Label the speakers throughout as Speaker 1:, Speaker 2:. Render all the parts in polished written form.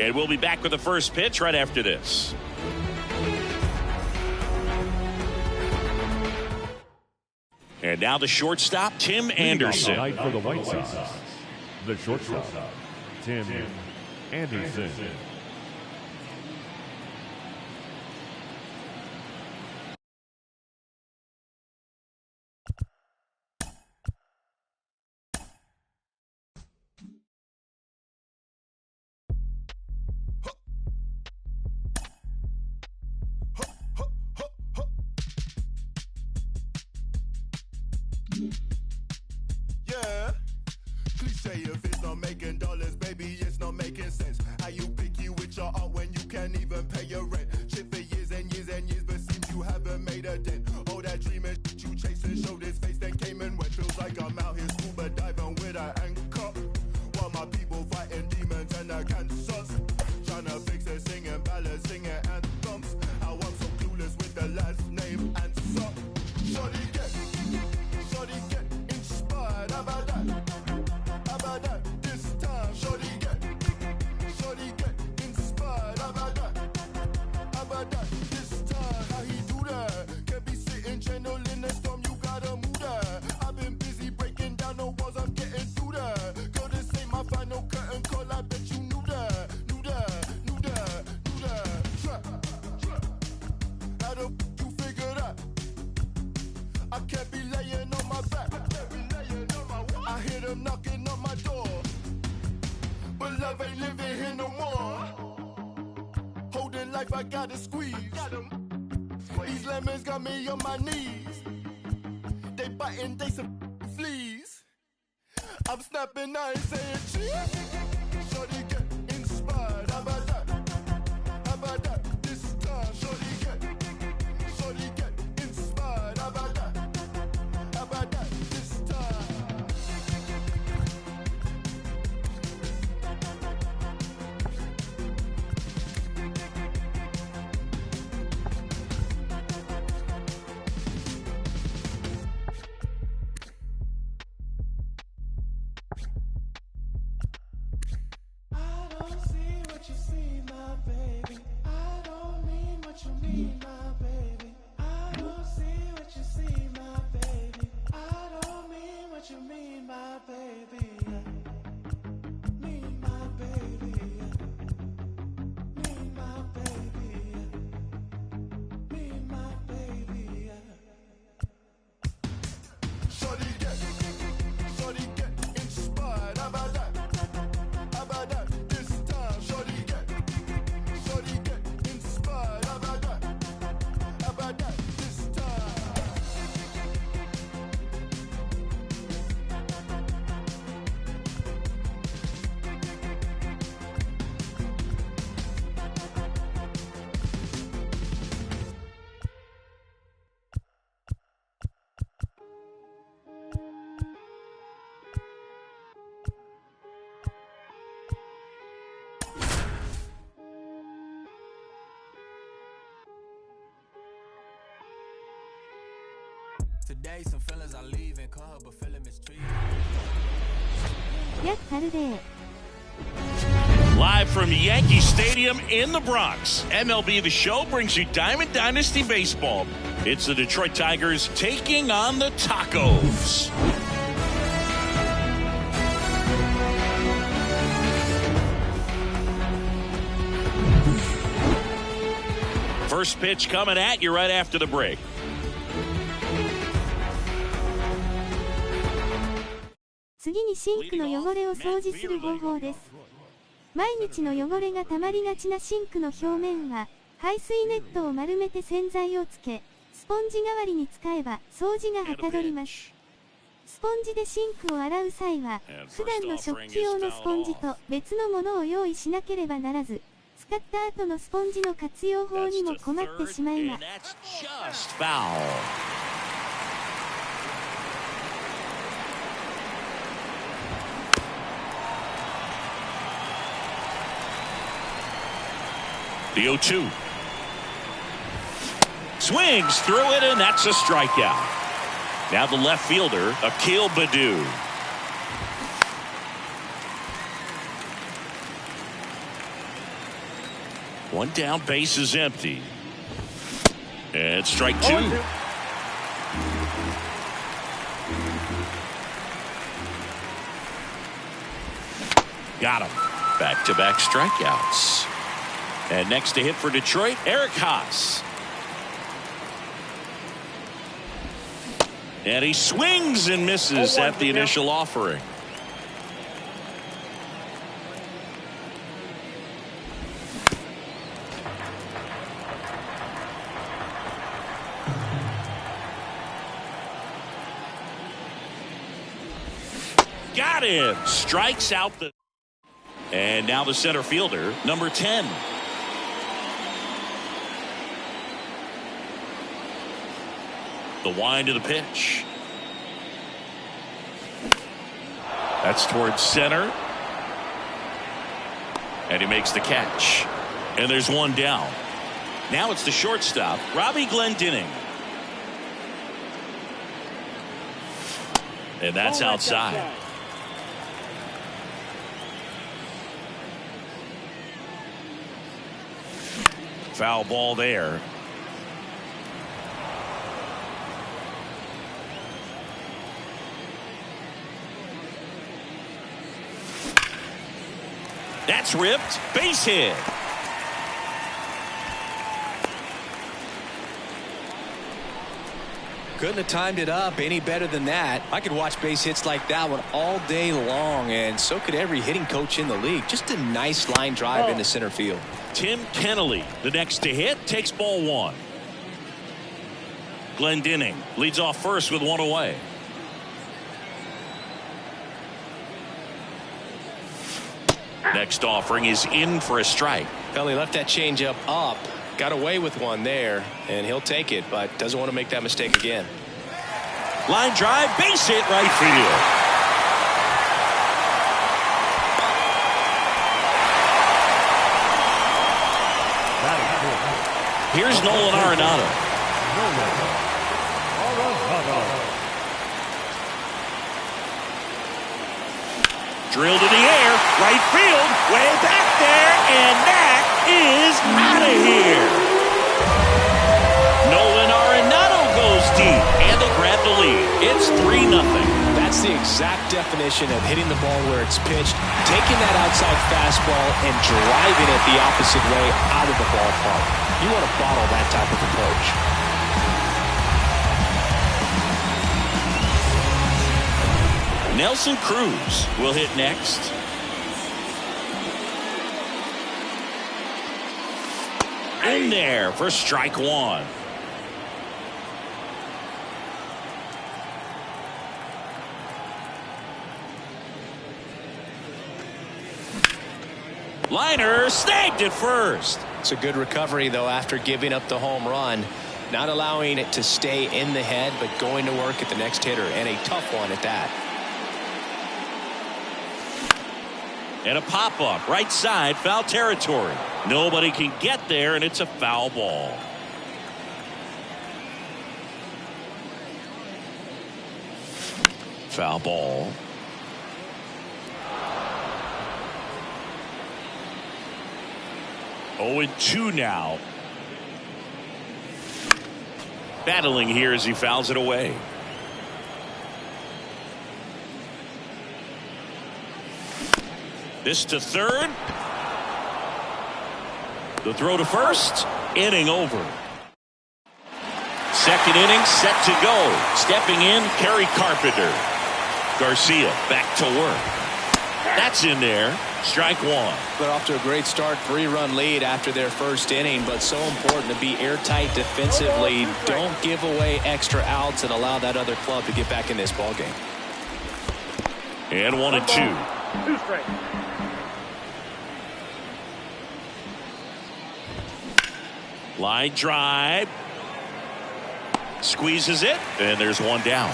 Speaker 1: And we'll be back with the first pitch right after this. And now the shortstop, Tim Anderson.
Speaker 2: Tonight for the White Sox, the shortstop, Tim Anderson.
Speaker 3: Yeah, cliche if it's not making dollars, baby, it's not making sense. How you picky with your art when you can't even pay your rent? Shit for years and years and years, but seems you haven't made a dent. All that dreaming you chasing, showed his face, then came and went. Feels like I'm out here scuba diving with an anchor, while my people fighting demons and the cancers. Tryna fix it, singing ballads, singing anthems. How I'm so clueless with the last name answer. Shorty get inspired. How about that? How about that? This time, shorty get inspired. How about that? How about that? This time, how he do that? Can't be sitting gentle in the storm, you gotta move that. I've been busy breaking down the walls, I'm getting through that. Girl, this ain't my final curtain call, I bet you knew that. Trap. How the you figure that? I can't be laying on my back. I hear them knocking on my door, but love ain't living here no more. Holding life, I gotta squeeze. These lemons got me on my knees. They biting, they some fleas. I'm snapping, I ain't saying cheese. Shorty get inspired. How about that? How about that? This time, shorty get inspired. How about that? How about that? This time.
Speaker 4: I don't see what you see, my baby. I don't mean what you mean, my baby. I don't see what you see, my baby. I don't mean what you mean, my baby. Mean my baby. Mean my baby. Mean my baby.
Speaker 3: Shorty get inspired. How about that? How about that? This time, shorty get inspired. How about that? How about that? This time.
Speaker 4: Today, some fellas are leaving, call her, but feeling mistreated.
Speaker 5: やっはるで
Speaker 1: Live from Yankee Stadium in the Bronx, MLB The Show brings you Diamond Dynasty Baseball. It's the Detroit Tigers taking on the Tacos. First pitch coming at you right after the break.
Speaker 5: 次にシンクの汚れを掃除する方法です。毎日の汚れがたまりがちなシンクの表面は、排水ネットを丸めて洗剤をつけ、スポンジ代わりに使えば掃除がはかどります。スポンジでシンクを洗う際は、普段の食器用のスポンジと別のものを用意しなければならず、使った後のスポンジの活用法にも困ってしまいます。
Speaker 1: The 0-2. Swings through it, and that's a strikeout. Now the left fielder, Akil Baddoo. One down, base is empty. And strike two. Got him. Back-to-back strikeouts. And next to hit for Detroit, Eric Haas. And he swings and misses at the initial offering. Got him. Strikes out the... And now the center fielder, number 10. The wind of the pitch. That's towards center. And he makes the catch. And there's one down. Now it's the shortstop, Robbie Glendening. And that's outside. Foul ball there. That's ripped. Base hit.
Speaker 6: Couldn't have timed it up any better than that. I could watch base hits like that one all day long, and so could every hitting coach in the league. Just a nice line drive into center field.
Speaker 1: Tim Kennelly, the next to hit, takes ball one. Glendening leads off first with one away. Next offering is in for a strike.
Speaker 6: Well, he left that changeup up, got away with one there, and he'll take it, but doesn't want to make that mistake again.
Speaker 1: Line drive, base hit, right field. Here's Nolan Arenado. Drilled in the air, right field, way back there, and that is out of here. Nolan Arenado goes deep, and they grab the lead. It's 3-0.
Speaker 6: That's the exact definition of hitting the ball where it's pitched, taking that outside fastball and driving it the opposite way out of the ballpark. You want to bottle that type of approach.
Speaker 1: Nelson Cruz will hit next. In there for strike one. Liner snagged at first.
Speaker 6: It's a good recovery, though, after giving up the home run. Not allowing it to stay in the head, but going to work at the next hitter, and a tough one at that.
Speaker 1: And a pop-up, right side, foul territory. Nobody can get there, and it's a foul ball. Foul ball. Oh, and 2 now. Battling here as he fouls it away. This to third. The throw to first. Inning over. Second inning set to go. Stepping in, Kerry Carpenter. Garcia back to work. That's in there. Strike one.
Speaker 6: They're off to a great start. 3-run lead after their first inning, but so important to be airtight defensively. Don't give away extra outs and allow that other club to get back in this ballgame.
Speaker 1: And 1-2.
Speaker 7: 2 strikes.
Speaker 1: Line drive. Squeezes it. And there's one down.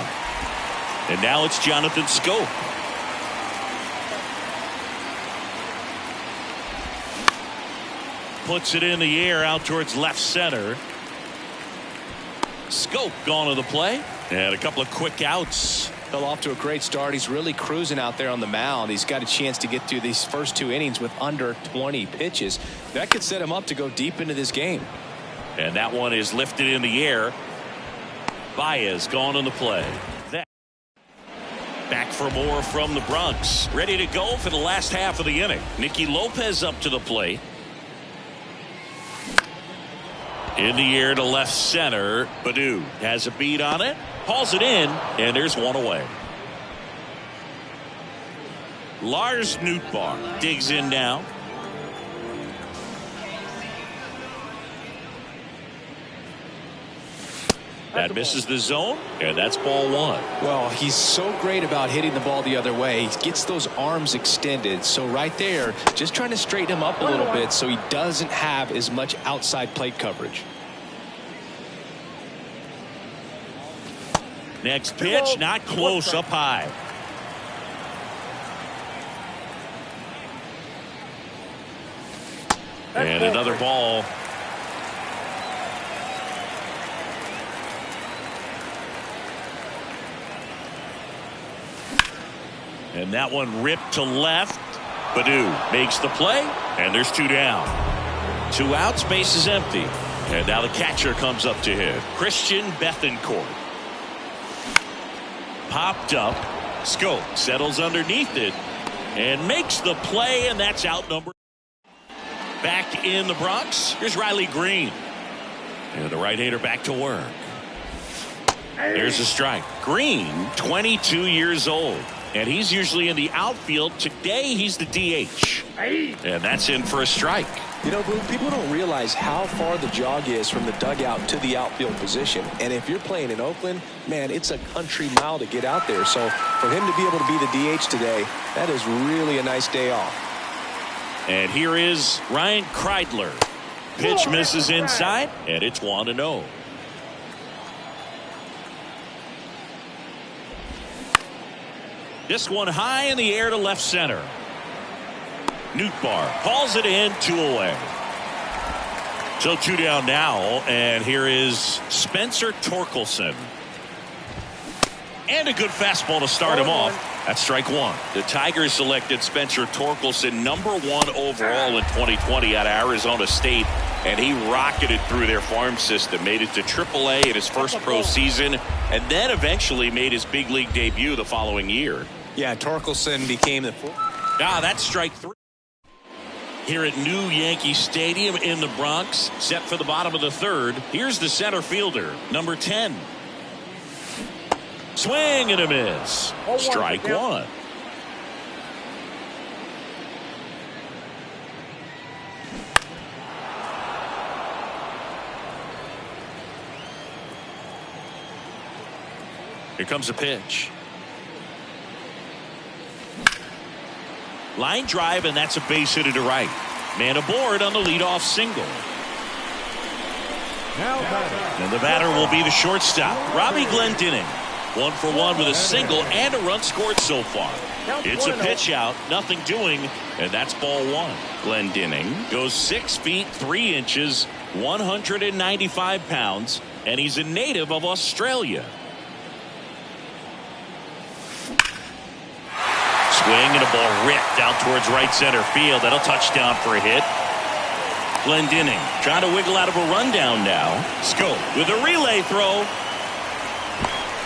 Speaker 1: And now it's Jonathan Scope. Puts it in the air out towards left center. Scope gone to the play. And a couple of quick outs.
Speaker 6: Well, off to a great start. He's really cruising out there on the mound. He's got a chance to get through these first 2 innings with under 20 pitches. That could set him up to go deep into this game.
Speaker 1: And that one is lifted in the air. Baez gone on the play. Back for more from the Bronx. Ready to go for the last half of the inning. Nicky Lopez up to the plate. In the air to left center. Baddoo has a beat on it. Hauls it in, and there's one away. Lars Nootbaar digs in now. That misses the zone, and that's ball one.
Speaker 6: Well, he's so great about hitting the ball the other way. He gets those arms extended. So right there, just trying to straighten him up a little bit so he doesn't have as much outside plate coverage.
Speaker 1: Next pitch, not close, up high. And another ball. And that one ripped to left. Baddoo makes the play, and there's 2 down. 2 outs, base is empty. And now the catcher comes up to him. Christian Bethancourt. Popped up. Scope settles underneath it and makes the play, and that's out number. Back in the Bronx, here's Riley Green. And the right-hander back to work. There's a strike. Green, 22 years old. And he's usually in the outfield. Today, he's the DH. And that's in for a strike.
Speaker 6: You know, people don't realize how far the jog is from the dugout to the outfield position. And if you're playing in Oakland, man, it's a country mile to get out there. So for him to be able to be the DH today, that is really a nice day off.
Speaker 1: And here is Ryan Kreidler. Pitch misses inside, and it's 1-0. This one high in the air to left center. Nootbaar hauls it in, 2 away. So 2 down now, and here is Spencer Torkelson. And a good fastball to start him off. That's strike 1. The Tigers selected Spencer Torkelson #1 overall in 2020 out of Arizona State, and he rocketed through their farm system, made it to AAA in his first pro season, and then eventually made his big league debut the following year.
Speaker 6: Yeah, Torkelson became the
Speaker 1: that's strike 3. Here at New Yankee Stadium in the Bronx, set for the bottom of the 3rd. Here's the center fielder, number 10. Swing and a miss. Strike 1. Here comes a pitch. Line drive, and that's a base hit to right. Man aboard on the leadoff single. And the batter will be the shortstop, Robbie Glendinning. 1 for 1 with a single and a run scored so far. It's a pitch out, nothing doing, and that's ball 1. Glendinning goes 6 feet 3 inches, 195 pounds, and he's a native of Australia. Swing and a ball ripped out towards right center field. That'll touchdown for a hit. Glendinning trying to wiggle out of a rundown now. Scope with a relay throw.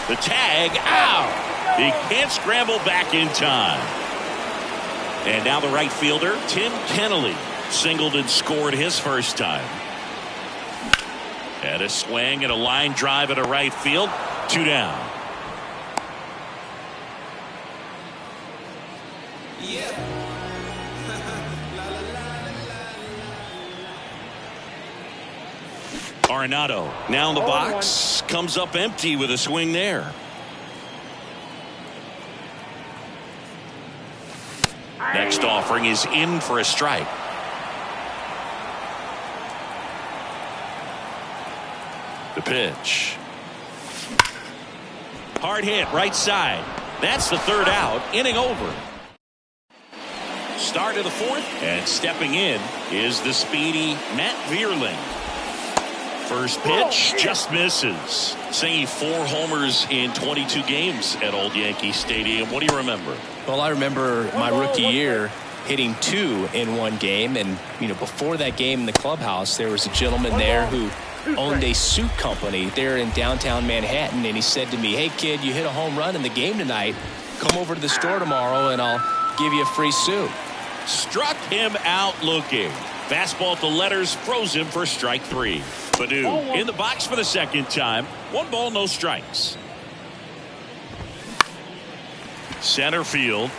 Speaker 1: The tag out. He can't scramble back in time. And now the right fielder, Tim Kennelly, singled and scored his first time. And a swing and a line drive at a right field. 2 down. Arenado now in the box, comes up empty with a swing there. Next offering is in for a strike. The pitch. Hard hit right side. That's the 3rd out. Inning over. Start of the 4th, and stepping in is the speedy Matt Vierling. First pitch just misses. Saying 4 homers in 22 games at Old Yankee Stadium. What do you remember?
Speaker 6: Well, I remember my rookie year hitting 2 in one game. And, before that game in the clubhouse, there was a gentleman there who owned a suit company there in downtown Manhattan. And he said to me, "Hey, kid, you hit a home run in the game tonight. Come over to the store tomorrow and I'll give you a free suit."
Speaker 1: Struck him out looking. Fastball to letters, froze him for strike 3. Baddoo in the box for the second time. 1 ball, no strikes. Center field.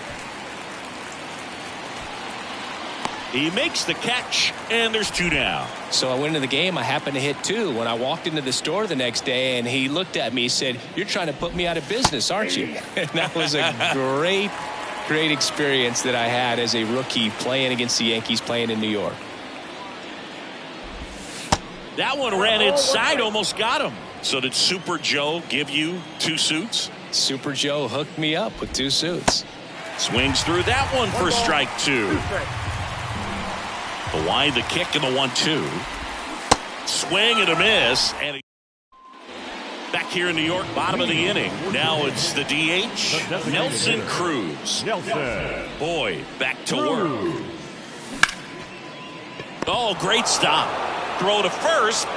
Speaker 1: He makes the catch, and there's 2 down.
Speaker 6: So I went into the game. I happened to hit 2. When I walked into the store the next day, and he looked at me, he said, "You're trying to put me out of business, aren't you?" And that was a great experience that I had as a rookie playing against the Yankees, playing in New York.
Speaker 1: That one ran inside, almost got him. So did Super Joe give you 2 suits?
Speaker 6: Super Joe hooked me up with 2 suits.
Speaker 1: Swings through that one for strike 2. The wind, the kick, and the 1-2. Swing and a miss. And back here in New York, bottom of the inning. Now it's the DH, Nelson Cruz. Boy, back to work. Oh, great stop. Throw to first.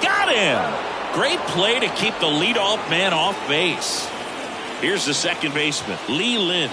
Speaker 1: Got him. Great play to keep the leadoff man off base. Here's the second baseman, Lee Lin.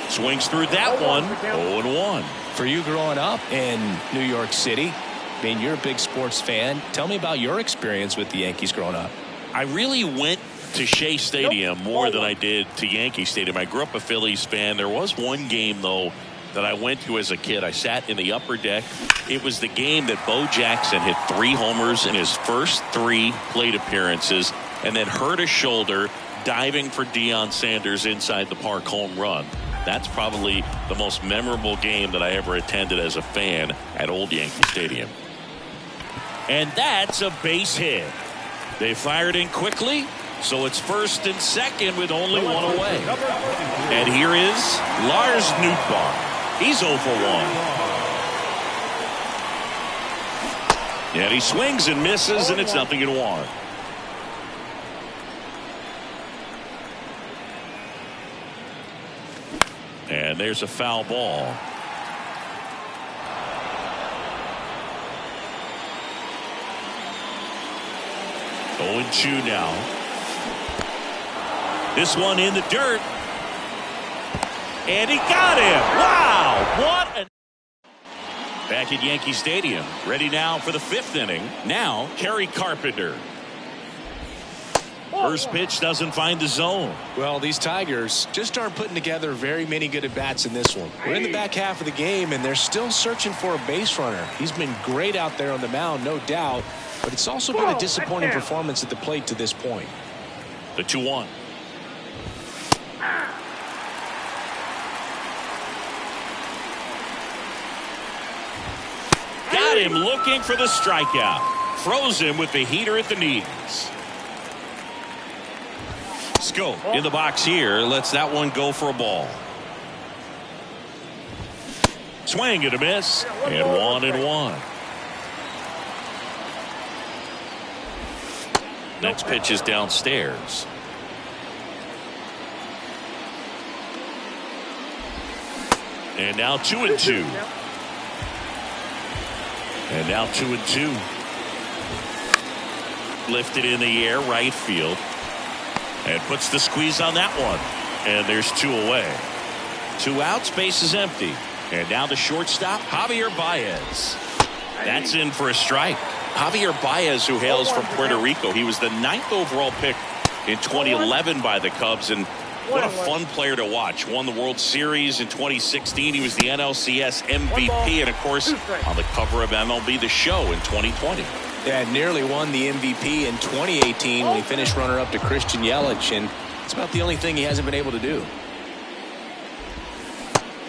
Speaker 1: Swings through that one. 0-1.
Speaker 6: For you growing up in New York City, I mean, you're a big sports fan. Tell me about your experience with the Yankees growing up.
Speaker 1: I really went to Shea Stadium more than I did to Yankee Stadium. I grew up a Phillies fan. There was one game, though, that I went to as a kid. I sat in the upper deck. It was the game that Bo Jackson hit 3 homers in his first 3 plate appearances and then hurt his shoulder diving for Deion Sanders' inside the park home run. That's probably the most memorable game that I ever attended as a fan at Old Yankee Stadium. And that's a base hit. They fired in quickly, so it's first and second with only 1 away. And here is Lars Nootbaar. He's 0 for 1. And he swings and misses, and it's 0-1. And there's a foul ball. Oh, 0-2 now. This one in the dirt. And he got him. Wow. What a... Back at Yankee Stadium. Ready now for the 5th inning. Now, Kerry Carpenter. First pitch doesn't find the zone.
Speaker 6: Well, these Tigers just aren't putting together very many good at-bats in this one. We're in the back half of the game, and they're still searching for a base runner. He's been great out there on the mound, no doubt, but it's also been a disappointing performance at the plate to this point.
Speaker 1: The 2-1. Got him looking for the strikeout. Froze him with the heater at the knees. Scope in the box here. Lets that one go for a ball. Swing and a miss. And 1-1. Next pitch is downstairs. And now 2-2. And now 2-2. Lifted in the air, right field. And puts the squeeze on that one. And there's 2 away. 2 outs, base is empty. And now the shortstop, Javier Baez. That's in for a strike. Javier Baez, who hails from Puerto Rico. He was the 9th overall pick in 2011 by the Cubs. And what a fun player to watch. Won the World Series in 2016. He was the NLCS MVP. And, of course, on the cover of MLB The Show in 2020.
Speaker 6: Yeah, nearly won the MVP in 2018 when he finished runner-up to Christian Yelich, and it's about the only thing he hasn't been able to do.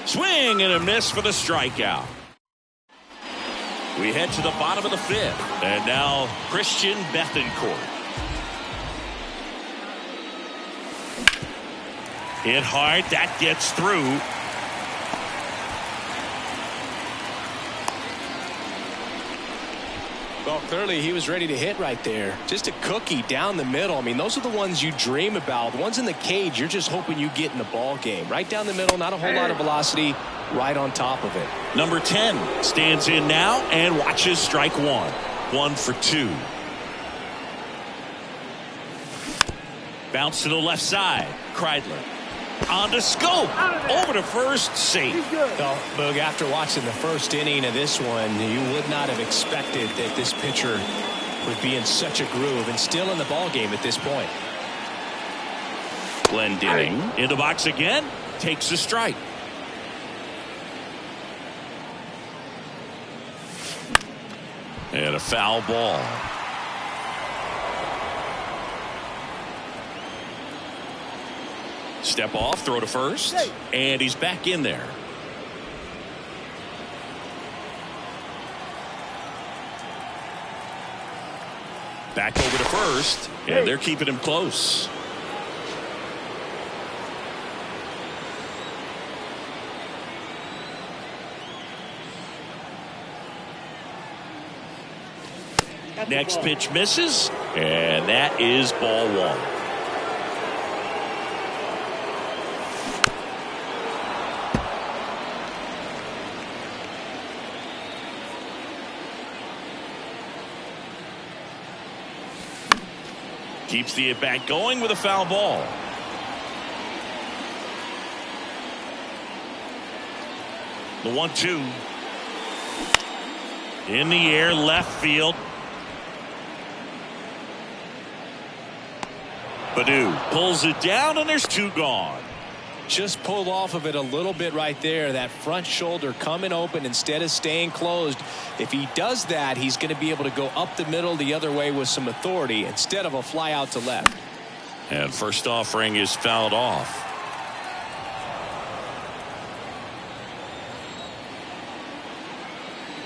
Speaker 1: Swing and a miss for the strikeout. We head to the bottom of the 5th, and now Christian Bethancourt. Hit hard, that gets through.
Speaker 6: Clearly, he was ready to hit right there. Just a cookie down the middle. I mean, those are the ones you dream about. The ones in the cage, you're just hoping you get in the ball game. Right down the middle, not a whole lot of velocity, right on top of it.
Speaker 1: Number 10 stands in now and watches strike one. 1 for 2. Bounce to the left side. Kreidler. On to Scope. Over to first. Safe.
Speaker 6: Well, Boog, after watching the first inning of this one, you would not have expected that this pitcher would be in such a groove and still in the ball game at this point.
Speaker 1: Glendinning in the box again. Takes a strike. And a foul ball. Step off, throw to first, and he's back in there. Back over to first, and they're keeping him close. Next pitch misses, and that is ball one. Keeps the at-bat going with a foul ball. The 1-2. In the air, left field. Badu pulls it down, and there's 2 gone.
Speaker 6: Just pulled off of it a little bit right there. That front shoulder coming open instead of staying closed. If he does that, he's going to be able to go up the middle the other way with some authority instead of a fly out to left.
Speaker 1: And first offering is fouled off.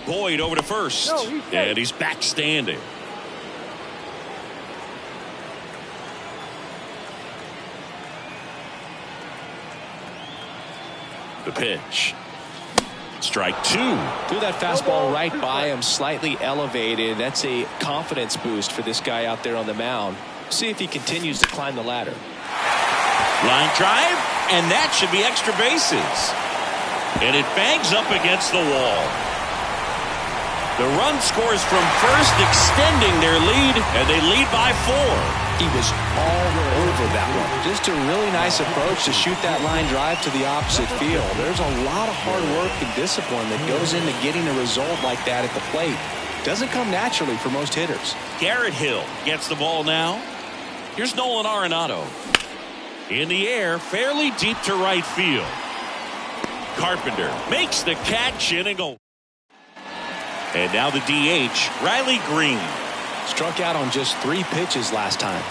Speaker 1: Boyd over to first, and he's back standing. The pitch. Strike 2.
Speaker 6: Threw that fastball right by him, slightly elevated. That's a confidence boost for this guy out there on the mound. See if he continues to climb the ladder.
Speaker 1: Line drive, and that should be extra bases. And it bangs up against the wall. The run scores from first, extending their lead, and they lead by 4.
Speaker 6: He was all over that one. Just a really nice approach to shoot that line drive to the opposite field. There's a lot of hard work and discipline that goes into getting a result like that at the plate. Doesn't come naturally for most hitters.
Speaker 1: Garrett Hill gets the ball now. Here's Nolan Arenado. In the air, fairly deep to right field. Carpenter makes the catch in and goal. And now the DH, Riley Green.
Speaker 6: Struck out on just 3 pitches last time.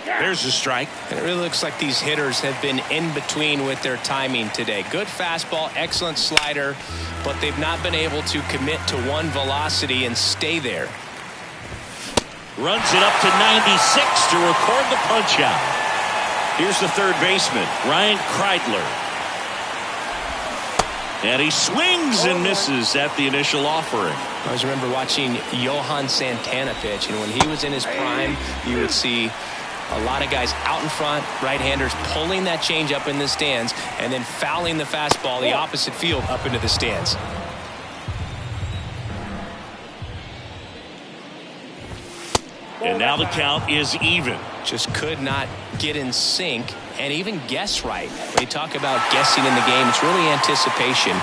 Speaker 1: There's a strike.
Speaker 6: And it really looks like these hitters have been in between with their timing today. Good fastball, excellent slider, but they've not been able to commit to one velocity and stay there.
Speaker 1: Runs it up to 96 to record the punch out. Here's the third baseman, Ryan Kreidler. And he swings and misses at the initial offering.
Speaker 6: I always remember watching Johan Santana pitch, and when he was in his prime, you would see a lot of guys out in front, right-handers pulling that change up in the stands, and then fouling the fastball the opposite field up into the stands.
Speaker 1: And now the count is even.
Speaker 6: Just could not get in sync and even guess right. When you talk about guessing in the game, it's really anticipation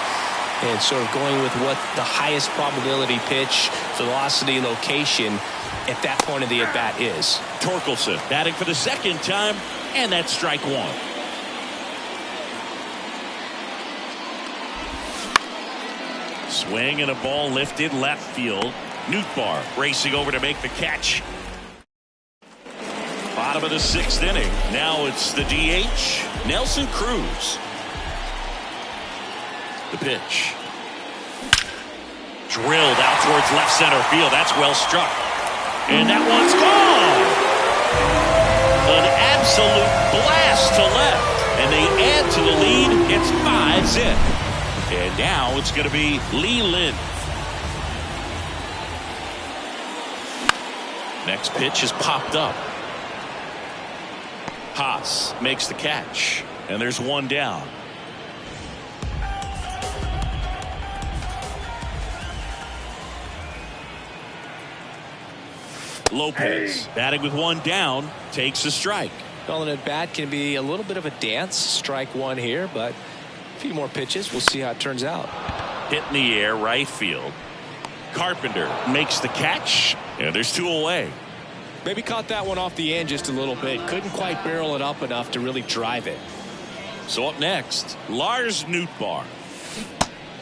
Speaker 6: and sort of going with what the highest probability pitch, velocity, location at that point of the at-bat is.
Speaker 1: Torkelson batting for the second time, and that's strike 1. Swing and a ball lifted left field. Nootbaar racing over to make the catch. Bottom of the 6th inning. Now it's the DH, Nelson Cruz. The pitch. Drilled out towards left center field. That's well struck. And that one's gone. An absolute blast to left. And they add to the lead. It's 5-zip. And now it's going to be Lee Lin. Next pitch is popped up. Haas makes the catch, and there's one down. Lopez batting with one down takes a strike.
Speaker 6: Calling it bat can be a little bit of a dance. Strike one here, but a few more pitches. We'll see how it turns out.
Speaker 1: Hit in the air, right field. Carpenter makes the catch, and there's two away.
Speaker 6: Maybe caught that one off the end just a little bit. Couldn't quite barrel it up enough to really drive it.
Speaker 1: So up next, Lars Nootbaar.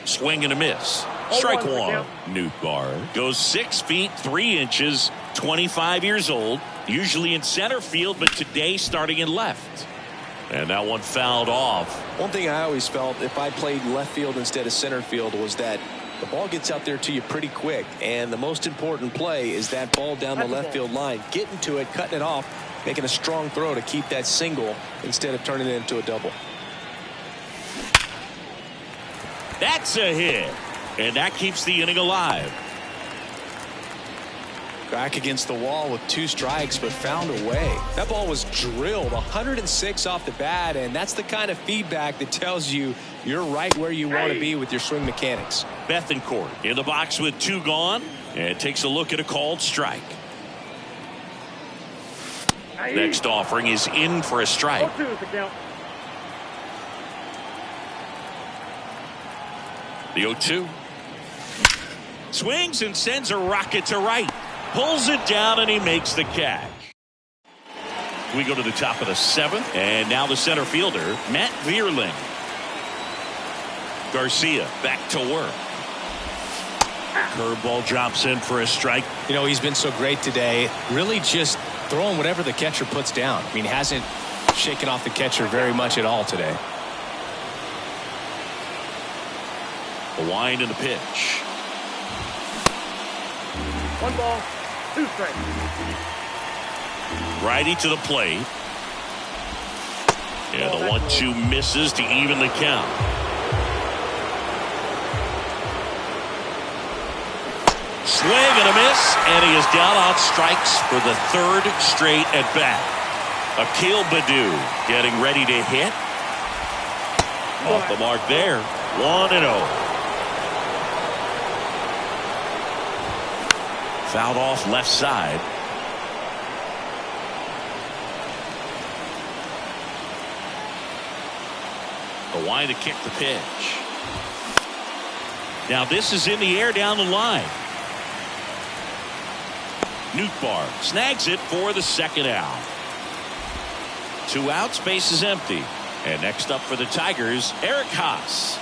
Speaker 1: Swing and a miss. Strike one. Nootbaar goes 6 feet 3 inches, 25 years old, usually in center field, but today starting in left. And that one fouled off.
Speaker 6: One thing I always felt if I played left field instead of center field was that the ball gets out there to you pretty quick, and the most important play is that ball down the left field line, getting to it, cutting it off, making a strong throw to keep that single instead of turning it into a double.
Speaker 1: That's a hit, and that keeps the inning alive.
Speaker 6: Back against the wall with 2 strikes, but found a way. That ball was drilled 106 off the bat, and that's the kind of feedback that tells you you're right where you want to be with your swing mechanics.
Speaker 1: Bethancourt in the box with 2 gone, and takes a look at a called strike. Next offering is in for a strike. The 0-2. Swings and sends a rocket to right. Pulls it down, and he makes the catch. We go to the top of the 7th, and now the center fielder, Matt Vierling. Garcia back to work. Curveball drops in for a strike.
Speaker 6: You know, he's been so great today. Really just throwing whatever the catcher puts down. I mean, hasn't shaken off the catcher very much at all today.
Speaker 1: The wind and the pitch.
Speaker 7: 1 ball, 2 strikes.
Speaker 1: Righty to the plate. Yeah, the 1-2 misses to even the count. Swing and a miss, and he is down on strikes for the 3rd straight at bat. Akil Baddoo getting ready to hit. Off the mark there. 1-0. Fouled off left side. The wind to kick the pitch. Now this is in the air down the line. Nootbaar snags it for the 2nd out. 2 outs, base is empty. And next up for the Tigers, Eric Haas.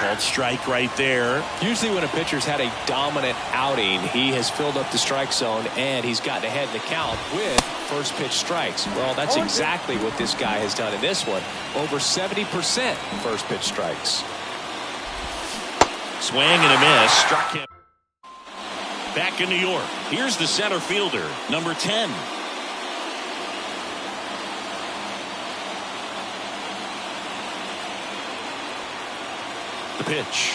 Speaker 1: Called strike right there.
Speaker 6: Usually when a pitcher's had a dominant outing, he has filled up the strike zone and he's gotten ahead in the count with first pitch strikes. Well, that's exactly what this guy has done in this one. Over 70% first pitch strikes.
Speaker 1: Swing and a miss. Struck him. Back in New York. Here's the center fielder, number 10. The pitch.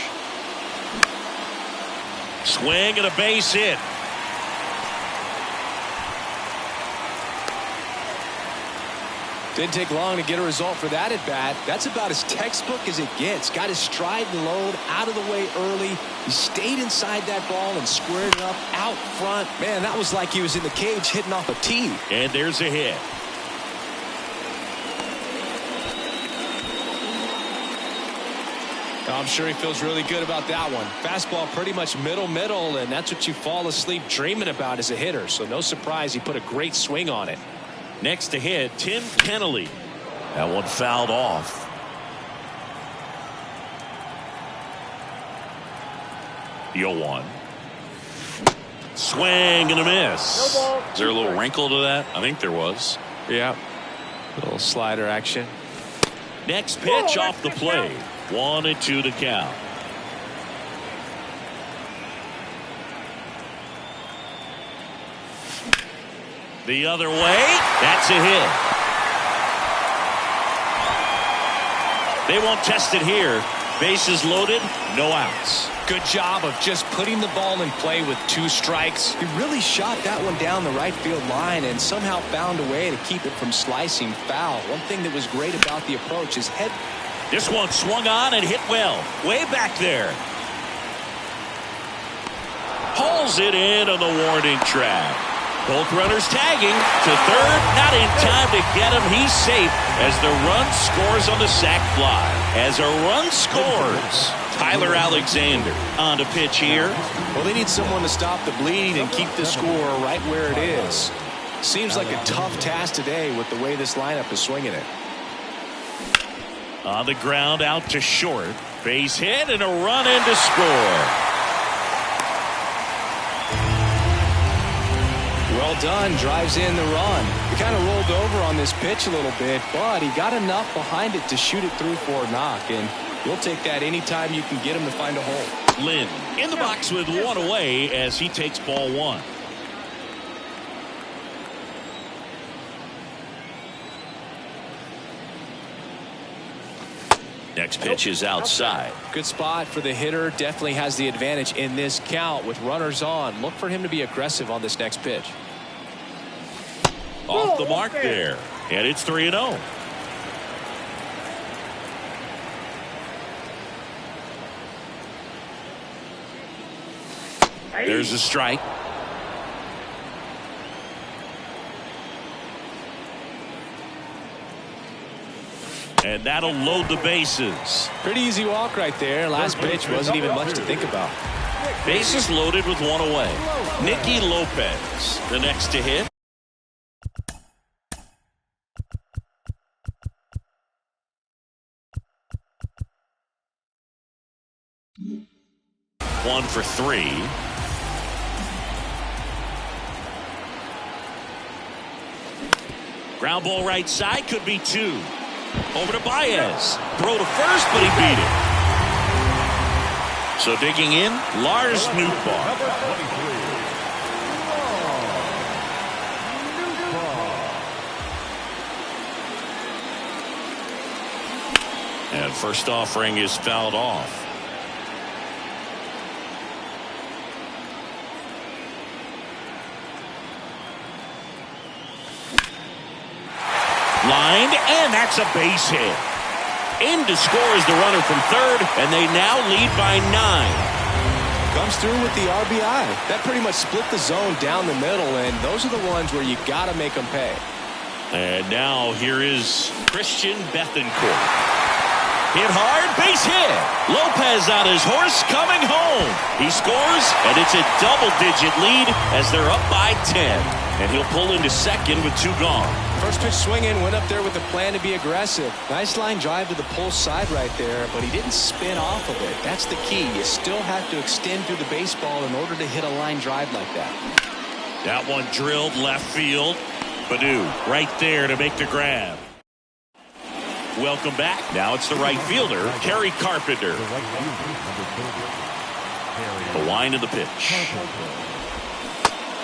Speaker 1: Swing and a base hit.
Speaker 6: Didn't take long to get a result for that at bat. That's about as textbook as it gets. Got his stride and load out of the way early. He stayed inside that ball and squared it up out front. Man, that was like he was in the cage hitting off a tee.
Speaker 1: And there's a hit.
Speaker 6: I'm sure he feels really good about that one. Fastball pretty much middle, and that's what you fall asleep dreaming about as a hitter. So no surprise he put a great swing on it.
Speaker 1: Next to hit, Tim Kennelly. That one fouled off. The 0-1. Swing and a miss.
Speaker 7: No ball.
Speaker 1: Is there a little wrinkle to that? I think there was.
Speaker 6: Yeah. Little slider action.
Speaker 1: Next pitch off the plate. 1-2 to count. The other way. That's a hit. They won't test it here. Bases loaded. No outs.
Speaker 6: Good job of just putting the ball in play with 2 strikes. He really shot that one down the right field line and somehow found a way to keep it from slicing foul. One thing that was great about the approach is head.
Speaker 1: This one swung on and hit well. Way back there. Pulls it in on the warning track. Both runners tagging to third. Not in time to get him. He's safe as the run scores on the sac fly. As a run scores, Tyler Alexander on to pitch here.
Speaker 6: Well, they need someone to stop the bleed and keep the score right where it is. Seems like a tough task today with the way this lineup is swinging it.
Speaker 1: On the ground, out to short. Base hit and a run in to score.
Speaker 6: Well done, drives in the run. He kind of rolled over on this pitch a little bit, but he got enough behind it to shoot it through for a knock, and you'll take that anytime you can get him to find a hole.
Speaker 1: Lynn in the box with 1 away as he takes ball 1. Next pitch is outside.
Speaker 6: Good spot for the hitter. Definitely has the advantage in this count with runners on. Look for him to be aggressive on this next pitch.
Speaker 1: Off the mark there. And it's 3-0. There's a strike. And that'll load the bases.
Speaker 6: Pretty easy walk right there. Last pitch wasn't even much to think about.
Speaker 1: Bases loaded with 1 away. Nicky Lopez, the next to hit. One for 3. Ground ball right side, could be 2. Over to Baez. Throw to first, but he beat it. So digging in, Lars Nootbaar. And first offering is fouled off. Lined, and that's a base hit. In to score is the runner from third, and they now lead by 9.
Speaker 6: Comes through with the RBI. That pretty much split the zone down the middle, and those are the ones where you got to make them pay.
Speaker 1: And now here is Christian Bethancourt. Hit hard, base hit. Lopez on his horse coming home. He scores, and it's a double-digit lead as they're up by 10. And he'll pull into second with 2 gone.
Speaker 6: First pitch swinging, went up there with a plan to be aggressive. Nice line drive to the pull side right there, but he didn't spin off of it. That's the key. You still have to extend through the baseball in order to hit a line drive like that.
Speaker 1: That one drilled left field. Badu right there to make the grab. Welcome back. Now it's the right fielder, Kerry Carpenter. The wind of the pitch.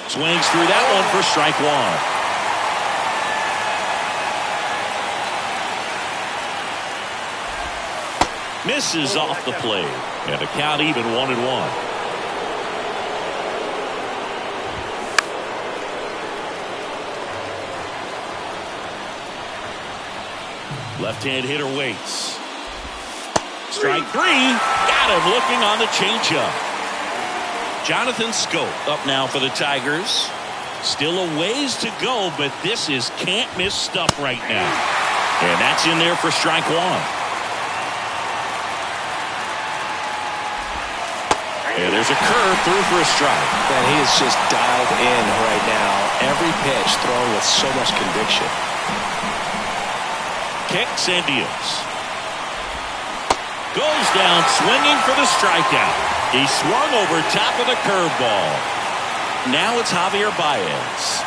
Speaker 1: Swings through that one for strike 1. Misses off the plate. And the count even 1-1. Left-hand hitter waits. Strike 3. Got him looking on the changeup. Jonathan Scope up now for the Tigers. Still a ways to go, but this is can't-miss stuff right now. And that's in there for strike 1. And there's a curve through for a strike.
Speaker 6: And he is just dialed in right now. Every pitch thrown with so much conviction.
Speaker 1: Kicks and deals. Goes down swinging for the strikeout. He swung over top of the curveball. Now it's Javier Baez.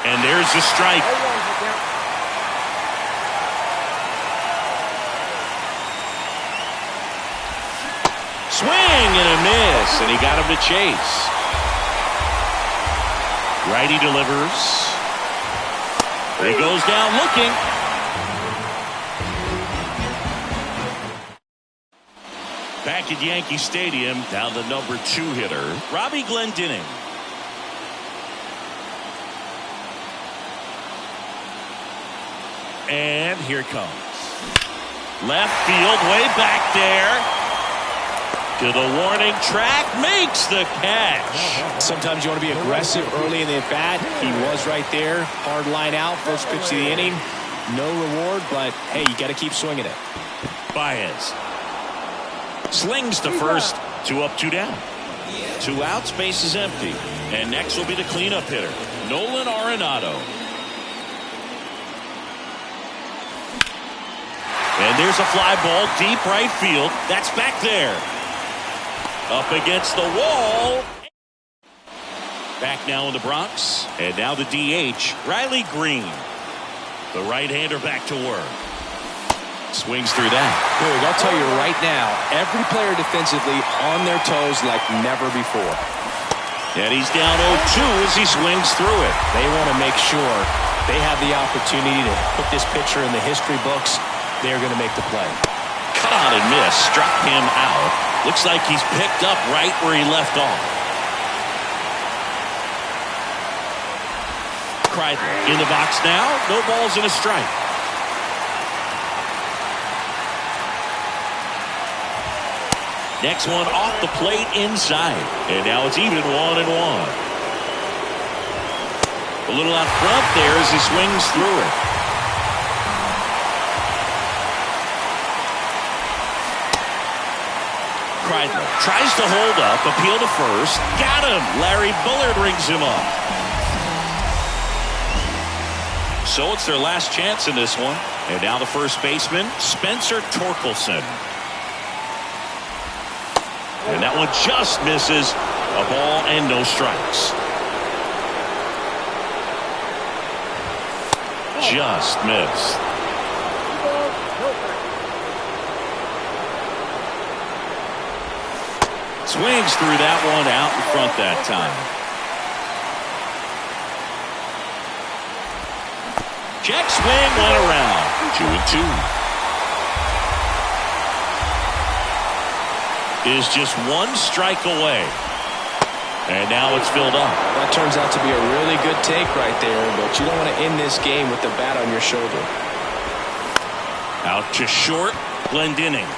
Speaker 1: And there's the strike. Swing and a miss, and he got him to chase. Righty delivers. He goes down looking. back at Yankee Stadium. Now the number 2 hitter, Robbie Glendening. And here it comes. Left field, way back there. To the warning track, makes the catch.
Speaker 6: Sometimes you want to be aggressive early in the at-bat. He was right there. Hard line out, first pitch of the inning. No reward, but hey, you got to keep swinging it.
Speaker 1: Baez slings to first. 2 up, 2 down. 2 outs, base is empty. And next will be the cleanup hitter, Nolan Arenado. And there's a fly ball deep right field. That's back there. Up against the wall. Back now in the Bronx. And now the DH, Riley Green. The right-hander back to work. Swings through that.
Speaker 6: Boog, I'll tell you right now, every player defensively on their toes like never before.
Speaker 1: And he's down 0-2 as he swings through it.
Speaker 6: They want to make sure they have the opportunity to put this pitcher in the history books. They're going to make the play.
Speaker 1: Cut on and miss. Struck him out. Looks like he's picked up right where he left off. Kreidler in the box now. No balls and a strike. Next one off the plate inside. And now it's even 1-1. A little out front there as he swings through it. Kreidler tries to hold up, appeal to first. Got him. Larry Bullard rings him up. So it's their last chance in this one. And now the first baseman, Spencer Torkelson. And that one just misses. A ball and no strikes. Just missed. Swings through that one out in front that time. Check swing, went around. 2-2. Is just 1 strike away. And now it's filled up.
Speaker 6: That turns out to be a really good take right there, but you don't want to end this game with the bat on your shoulder.
Speaker 1: Out to short, Glendening.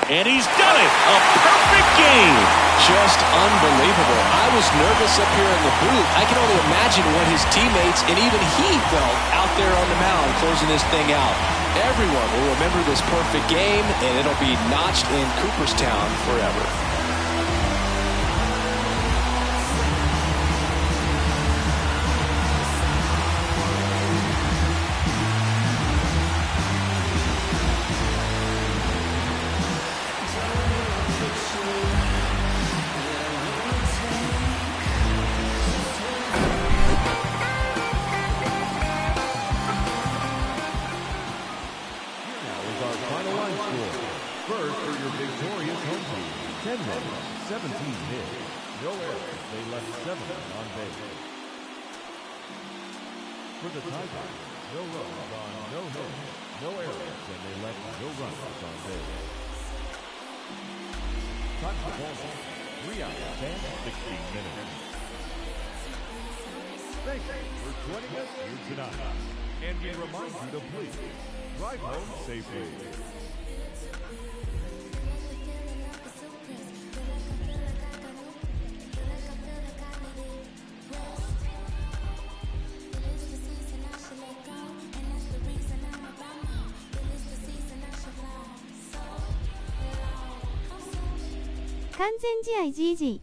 Speaker 1: And he's done it. A perfect game.
Speaker 6: Just unbelievable. I was nervous up here in the booth. I can only imagine what his teammates and even he felt out there on the mound closing this thing out. Everyone will remember this perfect game, and it'll be notched in Cooperstown forever.
Speaker 2: First for your victorious home team, 10 runs, 17 hits, no errors. They left 7 on base. For the Tigers, no runs on no hits, no errors, and they left no runners on base. Time for ball game. 3 hours and 16 minutes. Thank you for joining us here tonight. And we remind you to please drive home safely.
Speaker 5: 完全試合 GG。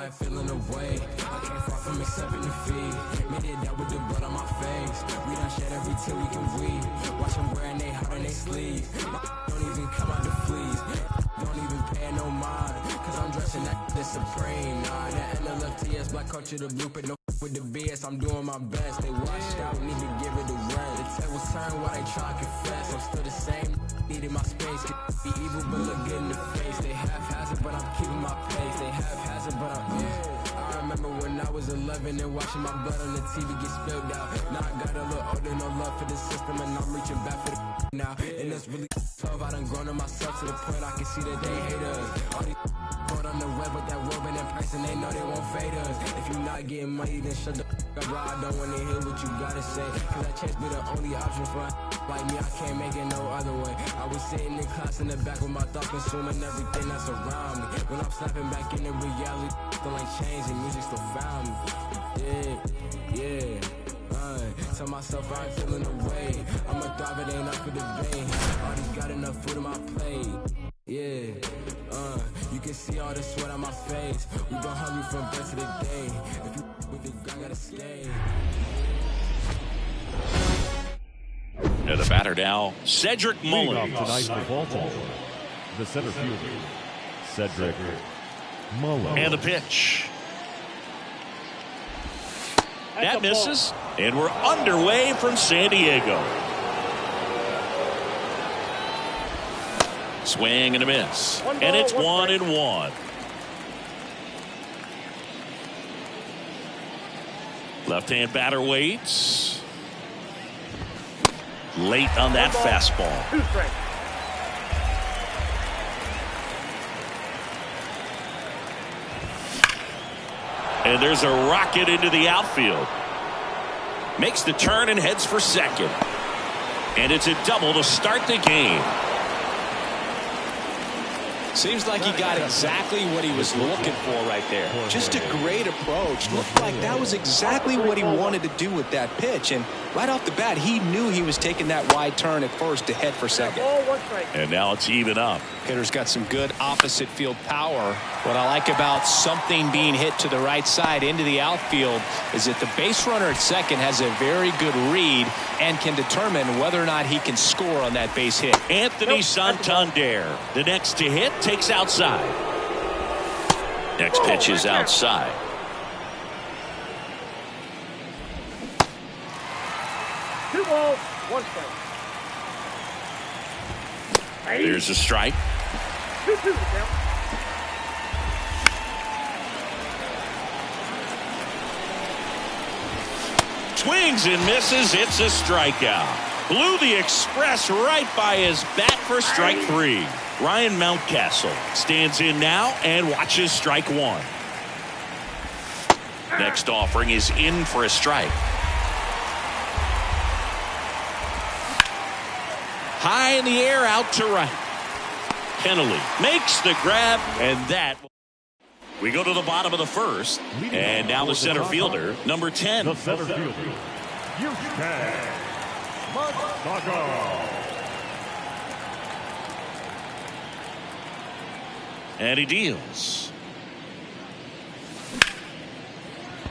Speaker 8: ain't feeling the way. I can't far from accepting defeat. Made it down with the blood on my face. We done shed every tear we can weave. Watch them wearing they heart in they sleeve. Don't even come out the fleas. Don't even pay no mind. Cause I'm dressing that supreme. Nah, the NLFTS, black culture, the blueprint. No with the BS, I'm doing my best. They washed out, need to give it a rest. The tables turn while they try to confess. I'm still the same, needing my space. Could be evil, but look good in the face. They haphazard, but I'm keeping my pace. They haphazard, but I'm I remember when I was 11 and watching my blood on the TV get spilled out. Now I got a little older, no love for the system, and I'm reaching back for the now. And it's really tough, I done grown on myself to the point I can see that they hate us. All these put on the web with that woman in person, they know they won't fade us. If you not getting money, then shut the up, bro. I don't wanna hear what you gotta say. Cause that chance be the only option for like me, I can't make it no other way. I was sitting in class in the back with my thoughts consuming everything that's around me. When I'm snapping back into reality, still ain't changing, music still found me. Tell myself I ain't feeling the way. I'ma thrive, it ain't up for debate. Already got enough food on my plate. You can see all the sweat on my face. We been hungry from birth to the day. If you with the grind, gotta stay.
Speaker 1: And the batter now, Cedric
Speaker 2: Leading
Speaker 1: Mullins.
Speaker 2: off tonight for Baltimore, the center fielder, Cedric Mullins.
Speaker 1: And the pitch. That misses, and we're underway from San Diego. Swing and a miss, and it's 1-1. Left-hand batter waits. Late on that fastball.
Speaker 7: 2 strikes.
Speaker 1: And there's a rocket into the outfield. Makes the turn and heads for second. And it's a double to start the game.
Speaker 6: Seems like he got exactly what he was looking for right there. Just a great approach. Looked like that was exactly what he wanted to do with that pitch. And right off the bat, he knew he was taking that wide turn at first to head for second.
Speaker 7: Ball, 1 strike.
Speaker 1: And now it's even up.
Speaker 6: Hitter's got some good opposite field power. What I like about something being hit to the right side into the outfield is that the base runner at second has a very good read and can determine whether or not he can score on that base hit.
Speaker 1: Anthony Santander, the next to hit, takes outside. Next pitch is outside.
Speaker 7: Two balls, 1 strike.
Speaker 1: There's a strike.
Speaker 7: 2-2 the count.
Speaker 1: Swings and misses. It's a strikeout. Blew the express right by his bat for strike 3. Ryan Mountcastle stands in now and watches strike 1. Next offering is in for a strike. High in the air, out to right. Kenley makes the grab, and that. We go to the bottom of the first, and now the center fielder, number 10.
Speaker 2: The center fielder, Houston Masago.
Speaker 1: And he deals.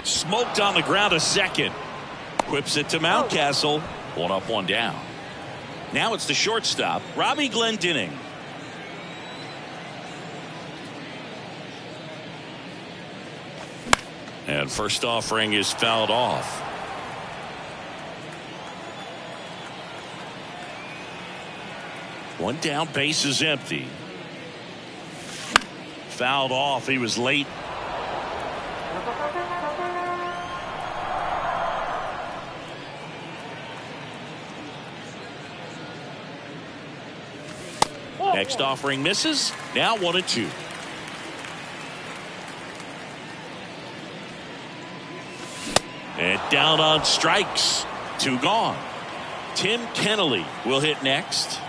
Speaker 1: Smoked on the ground a second. Whips it to Mountcastle. 1 up, 1 down. Now it's the shortstop, Robbie Glendening. And first offering is fouled off. One down, base is empty. Fouled off. He was late. Next offering misses. Now 1-2. And down on strikes. 2 gone. Tim Kenley will hit next.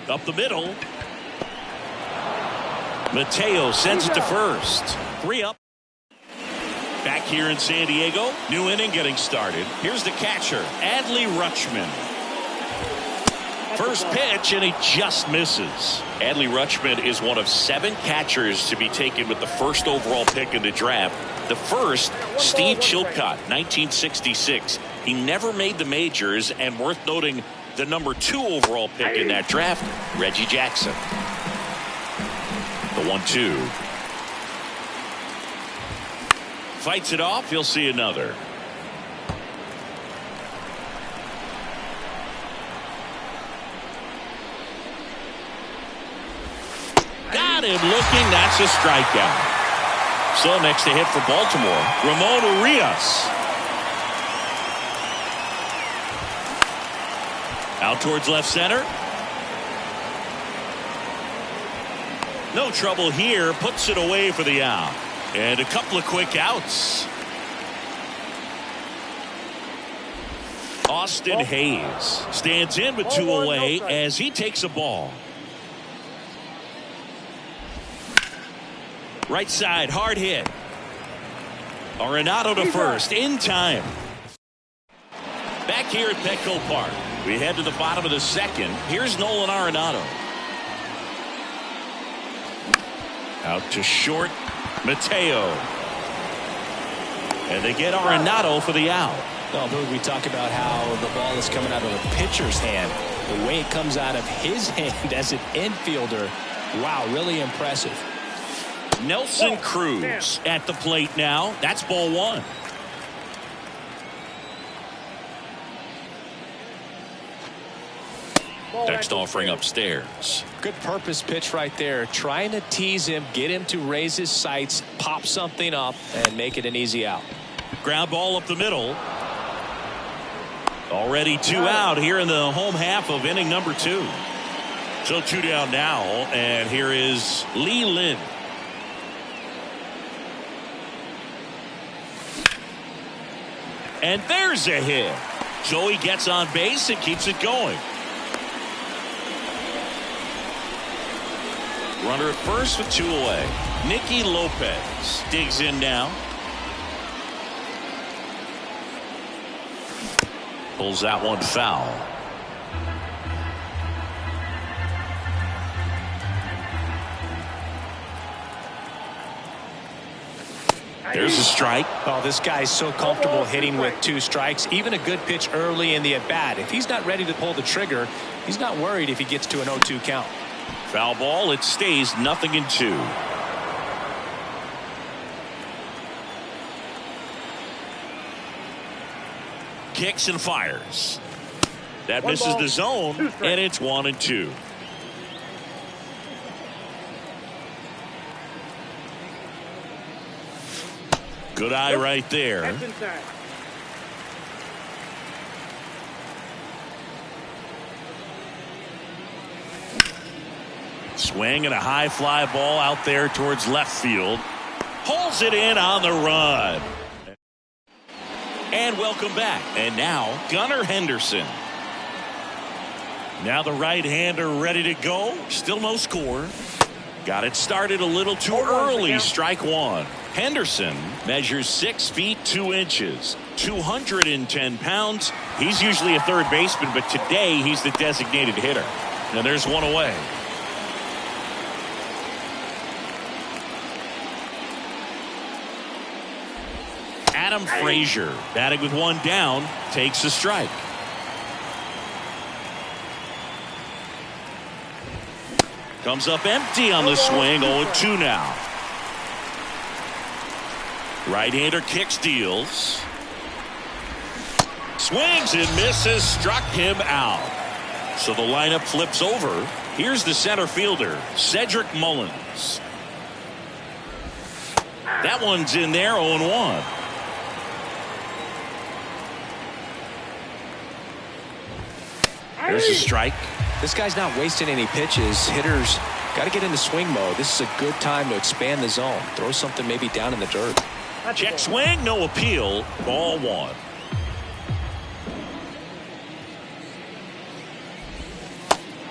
Speaker 1: Up the middle. Mateo sends it to first. 3 up. Back here in San Diego, new inning getting started. Here's the catcher, Adley Rutschman. First pitch, and he just misses. Adley Rutschman is one of 7 catchers to be taken with the first overall pick in the draft. The first, Steve Chilcott, 1966. He never made the majors, and worth noting, the number 2 overall pick in that draft, Reggie Jackson. The 1-2. Fights it off. He'll see another. Got him looking. That's a strikeout. So next to hit for Baltimore, Ramon Urias. Out towards left center. No trouble here. Puts it away for the out. And a couple of quick outs. Austin Hayes stands in with 2 away as he takes a ball. Right side, hard hit. Arenado to first, in time. Back here at Petco Park, we head to the bottom of the second. Here's Nolan Arenado. Out to short, Mateo. And they get Arenado for the out.
Speaker 6: Well, Boog, we talk about how the ball is coming out of the pitcher's hand. The way it comes out of his hand as an infielder, wow, really impressive.
Speaker 1: Nelson Cruz at the plate now. That's ball 1. Next offering upstairs.
Speaker 6: Good purpose pitch right there. Trying to tease him, get him to raise his sights, pop something up, and make it an easy out.
Speaker 1: Ground ball up the middle. Already 2 out here in the home half of inning number 2. So 2 down now, and here is Lee Lin. And there's a hit. So he gets on base and keeps it going. Runner at first with 2 away. Nicky Lopez digs in now. Pulls that one foul. There's a strike.
Speaker 6: Oh, this guy's so comfortable hitting with 2 strikes. Even a good pitch early in the at-bat. If he's not ready to pull the trigger, he's not worried if he gets to an 0-2 count.
Speaker 1: Foul ball. It stays 0-2. Kicks and fires. That misses the zone, and it's 1-2. Good eye right there. Swing and a high fly ball out there towards left field. Pulls it in on the run. And welcome back. And now Gunnar Henderson. Now the right-hander ready to go. Still no score. Got it started a little too early. Strike 1. Henderson measures 6 feet 2 inches, 210 pounds. He's usually a third baseman, but today he's the designated hitter. And there's 1 away. Adam Frazier batting with 1 down takes a strike. Comes up empty on the swing. 0-2 now. Right-hander kicks, deals. Swings and misses. Struck him out. So the lineup flips over. Here's the center fielder, Cedric Mullins. That one's in there. 0-1. There's a strike.
Speaker 6: This guy's not wasting any pitches. Hitters got to get into swing mode. This is a good time to expand the zone. Throw something maybe down in the dirt.
Speaker 1: Check swing, no appeal. Ball 1.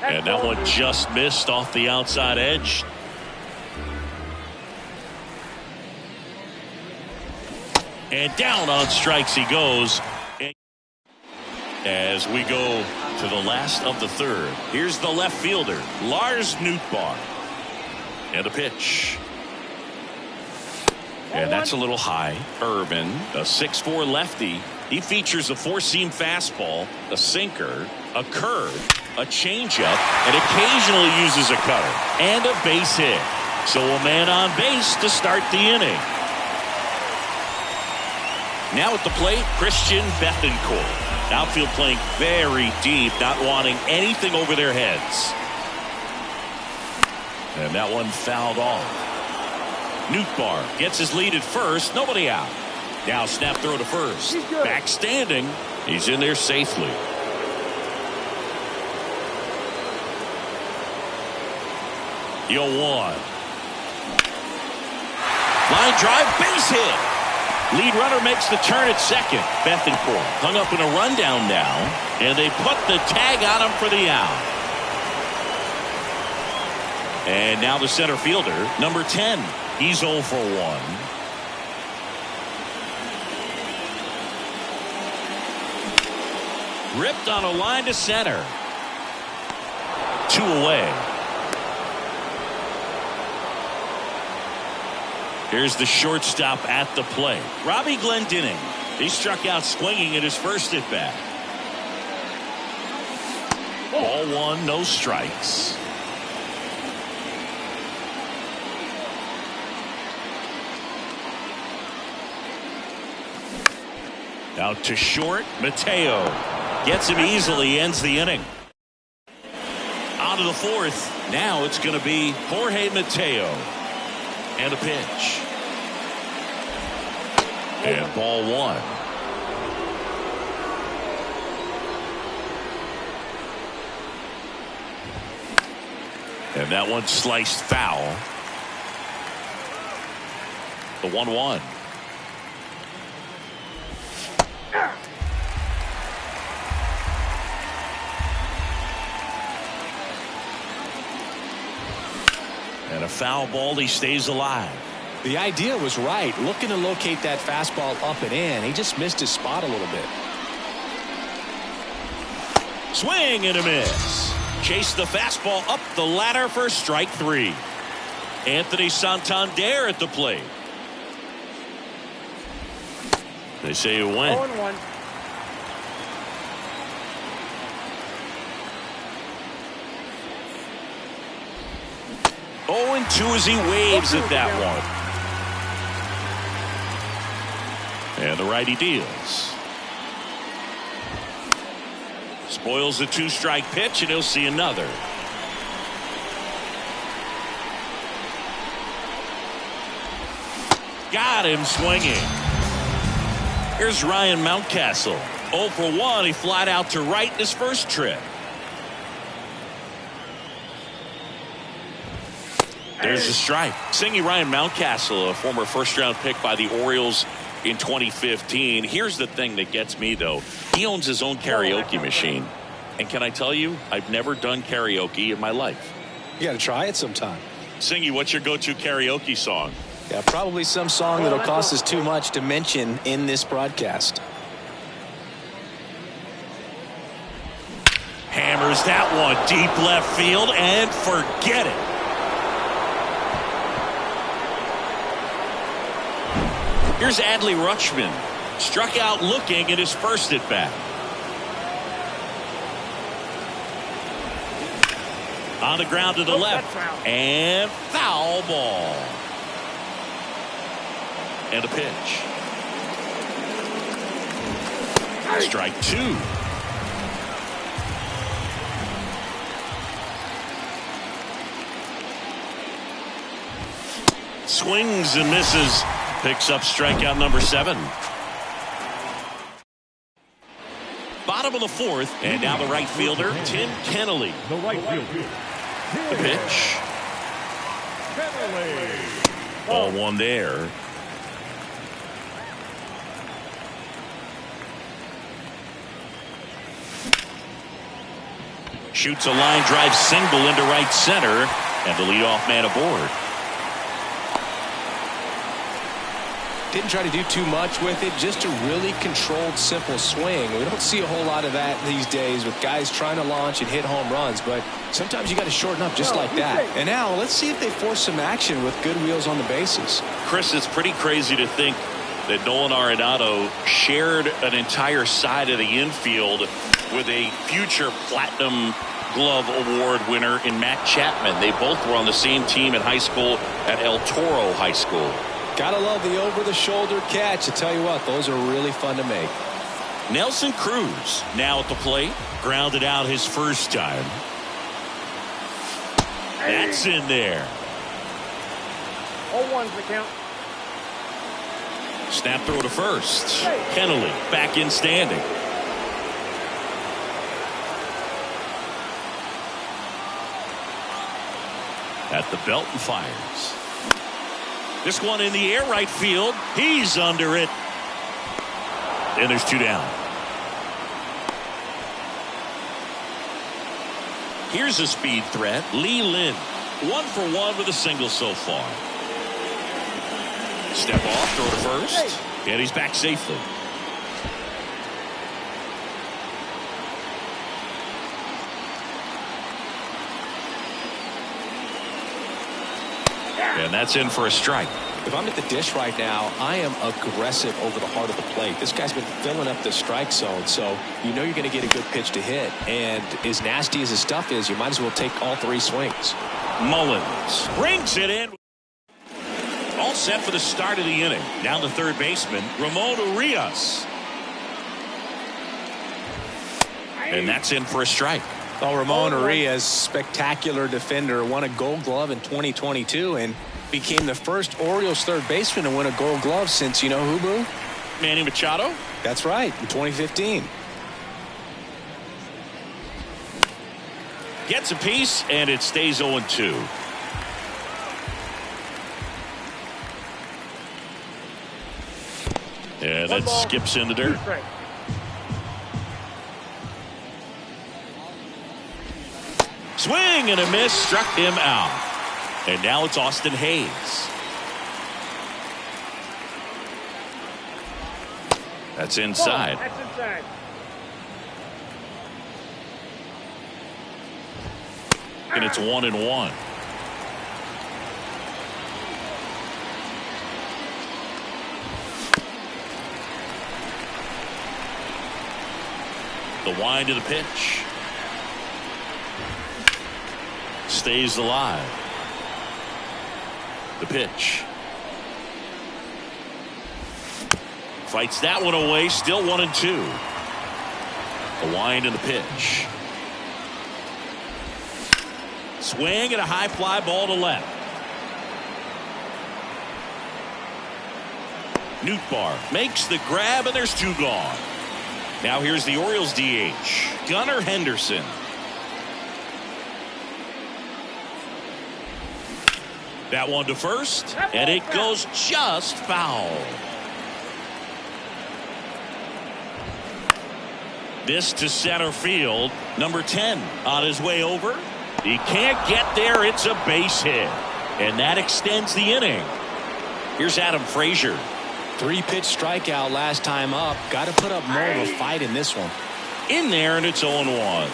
Speaker 1: And that one just missed off the outside edge. And down on strikes he goes. As we go to the last of the third. Here's the left fielder, Lars Nootbaar. And a pitch. And that's a little high. Urban, a 6'4" lefty. He features a four-seam fastball, a sinker, a curve, a changeup, and occasionally uses a cutter. And a base hit. So a man on base to start the inning. Now at the plate, Christian Bethancourt. Outfield playing very deep, not wanting anything over their heads. And that one fouled off. Nootbaar gets his lead at first, nobody out. Now snap throw to first. Back standing. He's in there safely. Yo one. Line drive, base hit. Lead runner makes the turn at second. Bethancourt hung up in a rundown now, and they put the tag on him for the out. And now the center fielder, number 10. He's 0 for 1. Ripped on a line to center. 2 away. Here's the shortstop at the plate, Robbie Glendening. He struck out swinging at his first at bat. Ball 1, no strikes. Out to short, Mateo gets him easily, ends the inning. On to the fourth. Now it's going to be Jorge Mateo. And a pitch. And ball 1. And that one sliced foul. The 1-1. And a foul ball, he stays alive.
Speaker 6: The idea was right, looking to locate that fastball up and in. He just missed his spot a little bit.
Speaker 1: Swing and a miss. Chase the fastball up the ladder for strike 3. Anthony Santander at the plate. They say it went.
Speaker 7: 0-1.
Speaker 1: And 2 as he waves at that one. And the righty deals. Spoils the 2-strike pitch, and he'll see another. Got him swinging. Here's Ryan Mountcastle. 0 for 1. He flied out to right in his first trip. There's a strike. Singing Ryan Mountcastle, a former first-round pick by the Orioles in 2015. Here's the thing that gets me, though. He owns his own karaoke machine. And can I tell you, I've never done karaoke in my life.
Speaker 6: You got to try it sometime.
Speaker 1: Singy, what's your go-to karaoke song?
Speaker 6: Yeah, probably some song that'll cost us too much to mention in this broadcast.
Speaker 1: Hammers that one deep left field and forget it. Here's Adley Rutschman. Struck out looking at his first at bat. On the ground to the left. And foul ball. And a pitch. Strike 2. Swings and misses. Picks up strikeout number 7. Bottom of the fourth, and now the right fielder, Tim Kennelly.
Speaker 2: The right fielder.
Speaker 1: The pitch.
Speaker 2: Kennelly.
Speaker 1: Ball 1 there. Shoots a line drive single into right center, and the leadoff man aboard.
Speaker 6: Didn't try to do too much with it, just a really controlled, simple swing. We don't see a whole lot of that these days with guys trying to launch and hit home runs, but sometimes you got to shorten up just like that. And now let's see if they force some action with good wheels on the bases.
Speaker 1: Chris, it's pretty crazy to think that Nolan Arenado shared an entire side of the infield with a future Platinum Glove Award winner in Matt Chapman. They both were on the same team in high school at El Toro High School.
Speaker 6: Gotta love the over-the-shoulder catch. I tell you what, those are really fun to make.
Speaker 1: Nelson Cruz now at the plate. Grounded out his first time. That's in there.
Speaker 7: 0-1's the count.
Speaker 1: Snap throw to first. Kennelly back in standing. At the belt and fires. This one in the air right field. He's under it. And there's 2 down. Here's a speed threat. Lee Lin. 1 for 1 with a single so far. Step off, throw to first. And he's back safely. And that's in for a strike.
Speaker 6: If I'm at the dish right now, I am aggressive over the heart of the plate. This guy's been filling up the strike zone, so you know you're going to get a good pitch to hit. And as nasty as his stuff is, you might as well take all 3 swings.
Speaker 1: Mullins brings it in. All set for the start of the inning. Down to third baseman, Ramon Urias. And that's in for a strike.
Speaker 6: Well, Ramon Urias, spectacular defender, won a Gold Glove in 2022 and became the first Orioles third baseman to win a Gold Glove since, you know who, Boo?
Speaker 1: Manny Machado?
Speaker 6: That's right, in 2015.
Speaker 1: Gets a piece, and it stays 0-2. And that skips in the dirt. Swing and a miss, struck him out. And now it's Austin Hayes. That's inside.
Speaker 7: That's inside.
Speaker 1: And it's 1-1. The wind of the pitch. Stays alive. The pitch. Fights that one away. Still 1-2. The wind and the pitch. Swing and a high fly ball to left. Nootbaar makes the grab, and there's 2 gone. Now here's the Orioles DH, Gunnar Henderson. That one to first, and it goes just foul. This to center field. Number 10 on his way over. He can't get there. It's a base hit. And that extends the inning. Here's Adam Frazier.
Speaker 6: 3-pitch strikeout last time up. Got to put up more of a fight in this one.
Speaker 1: In there, and it's 0-1.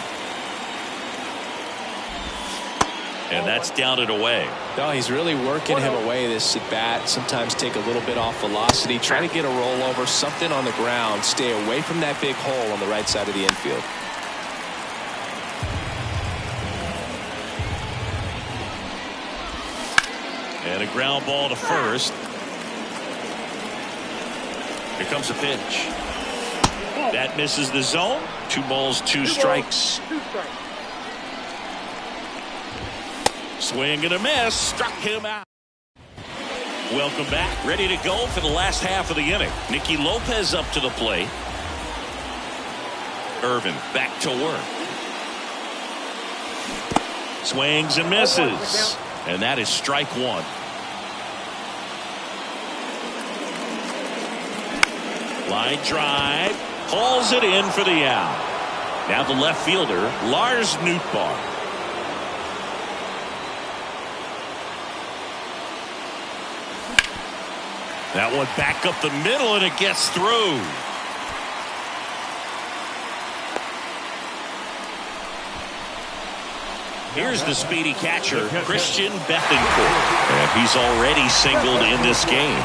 Speaker 1: And that's down and away.
Speaker 6: No, he's really working him away this at bat. Sometimes take a little bit off velocity. Try to get a rollover, something on the ground. Stay away from that big hole on the right side of the infield.
Speaker 1: And a ground ball to first. Here comes a pitch. That misses the zone. 2 balls, 2 strikes. Swing and a miss. Struck him out. Welcome back. Ready to go for the last half of the inning. Nicky Lopez up to the plate. Irvin back to work. Swings and misses. And that is strike 1. Line drive. Hauls it in for the out. Now the left fielder, Lars Nootbaar. That one back up the middle, and it gets through. Here's the speedy catcher, Christian Bethencourt. And he's already singled in this game.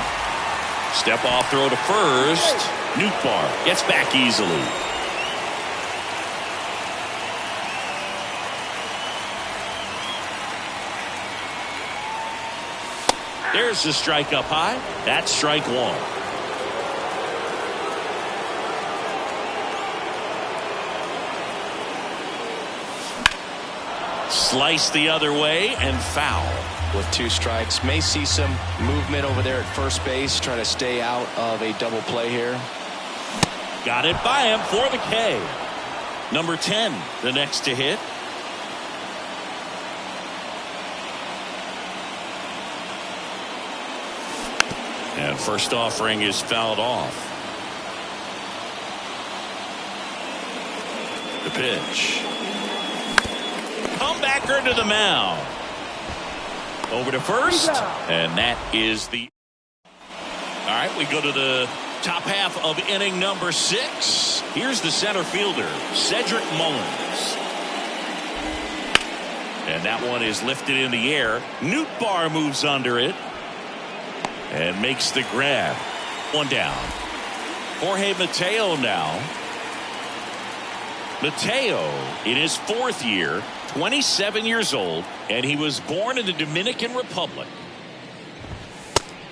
Speaker 1: Step off throw to first. Newtbar gets back easily. There's the strike up high. That's strike one. Slice the other way and foul.
Speaker 6: With 2 strikes, may see some movement over there at first base, trying to stay out of a double play here.
Speaker 1: Got it by him for the K. Number 10, the next to hit. And first offering is fouled off. The pitch. Comebacker to the mound. Over to first. And that is the... All right, we go to the top half of inning number 6. Here's the center fielder, Cedric Mullins. And that one is lifted in the air. Newtbar moves under it. And makes the grab. One down. Jorge Mateo now. Mateo in his 4th year, 27 years old, and he was born in the Dominican Republic.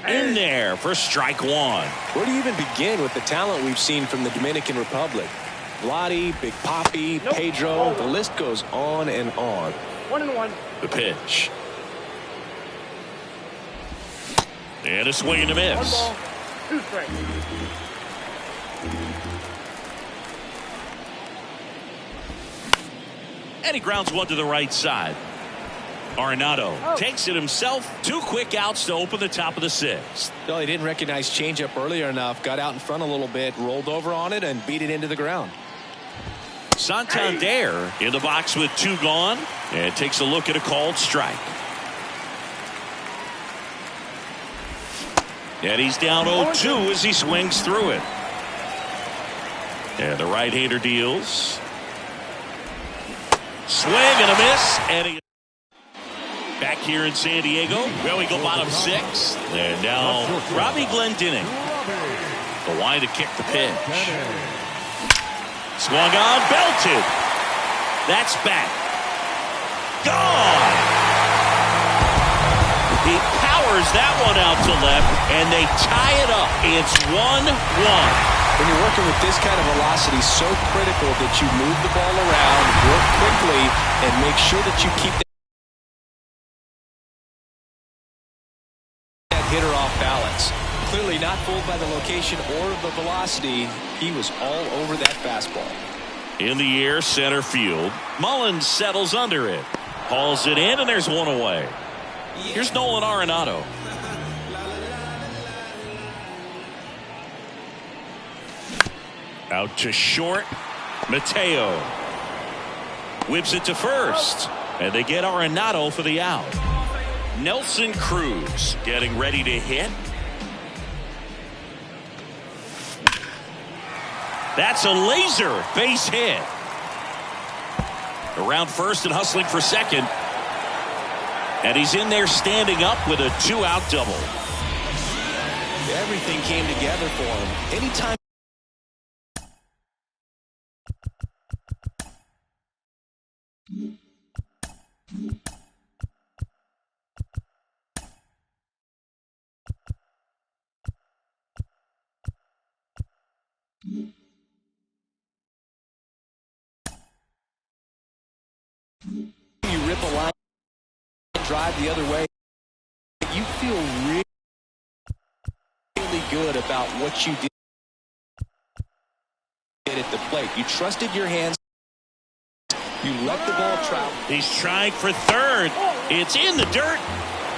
Speaker 1: In there for strike one.
Speaker 6: Where do you even begin with the talent we've seen from the Dominican Republic? Vladdy, Big Papi, Pedro, the list goes on and on.
Speaker 7: 1-1.
Speaker 1: The pitch. And a swing and a miss.
Speaker 7: 1 ball, 2 strikes.
Speaker 1: And he grounds one to the right side. Arenado takes it himself. 2 quick outs to open the top of the 6th.
Speaker 6: No, he didn't recognize changeup earlier enough. Got out in front a little bit, rolled over on it, and beat it into the ground.
Speaker 1: Santander in the box with 2 gone, and takes a look at a called strike. And he's down 0-2 as he swings through it. And the right-hander deals. Swing and a miss. And he back here in San Diego. Well, we go bottom 6. And now Robbie Glendening. The line to kick the pitch. Swung on, belted. That's back. Gone. He powers that one out to left, and they tie it up. It's 1-1.
Speaker 6: When you're working with this kind of velocity, so critical that you move the ball around, work quickly, and make sure that you keep that hitter off balance. Clearly not fooled by the location or the velocity. He was all over that fastball.
Speaker 1: In the air, center field. Mullins settles under it. Hauls it in, and there's one away. Here's Nolan Arenado. Out to short. Mateo whips it to first, and they get Arenado for the out. Nelson Cruz getting ready to hit. That's a laser base hit. Around first and hustling for second. And he's in there standing up with a 2-out double.
Speaker 6: Everything came together for him. Anytime you rip a line, drive the other way, you feel really good about what you did at the plate. You trusted your hands. You let the ball travel.
Speaker 1: He's trying for third. It's in the dirt.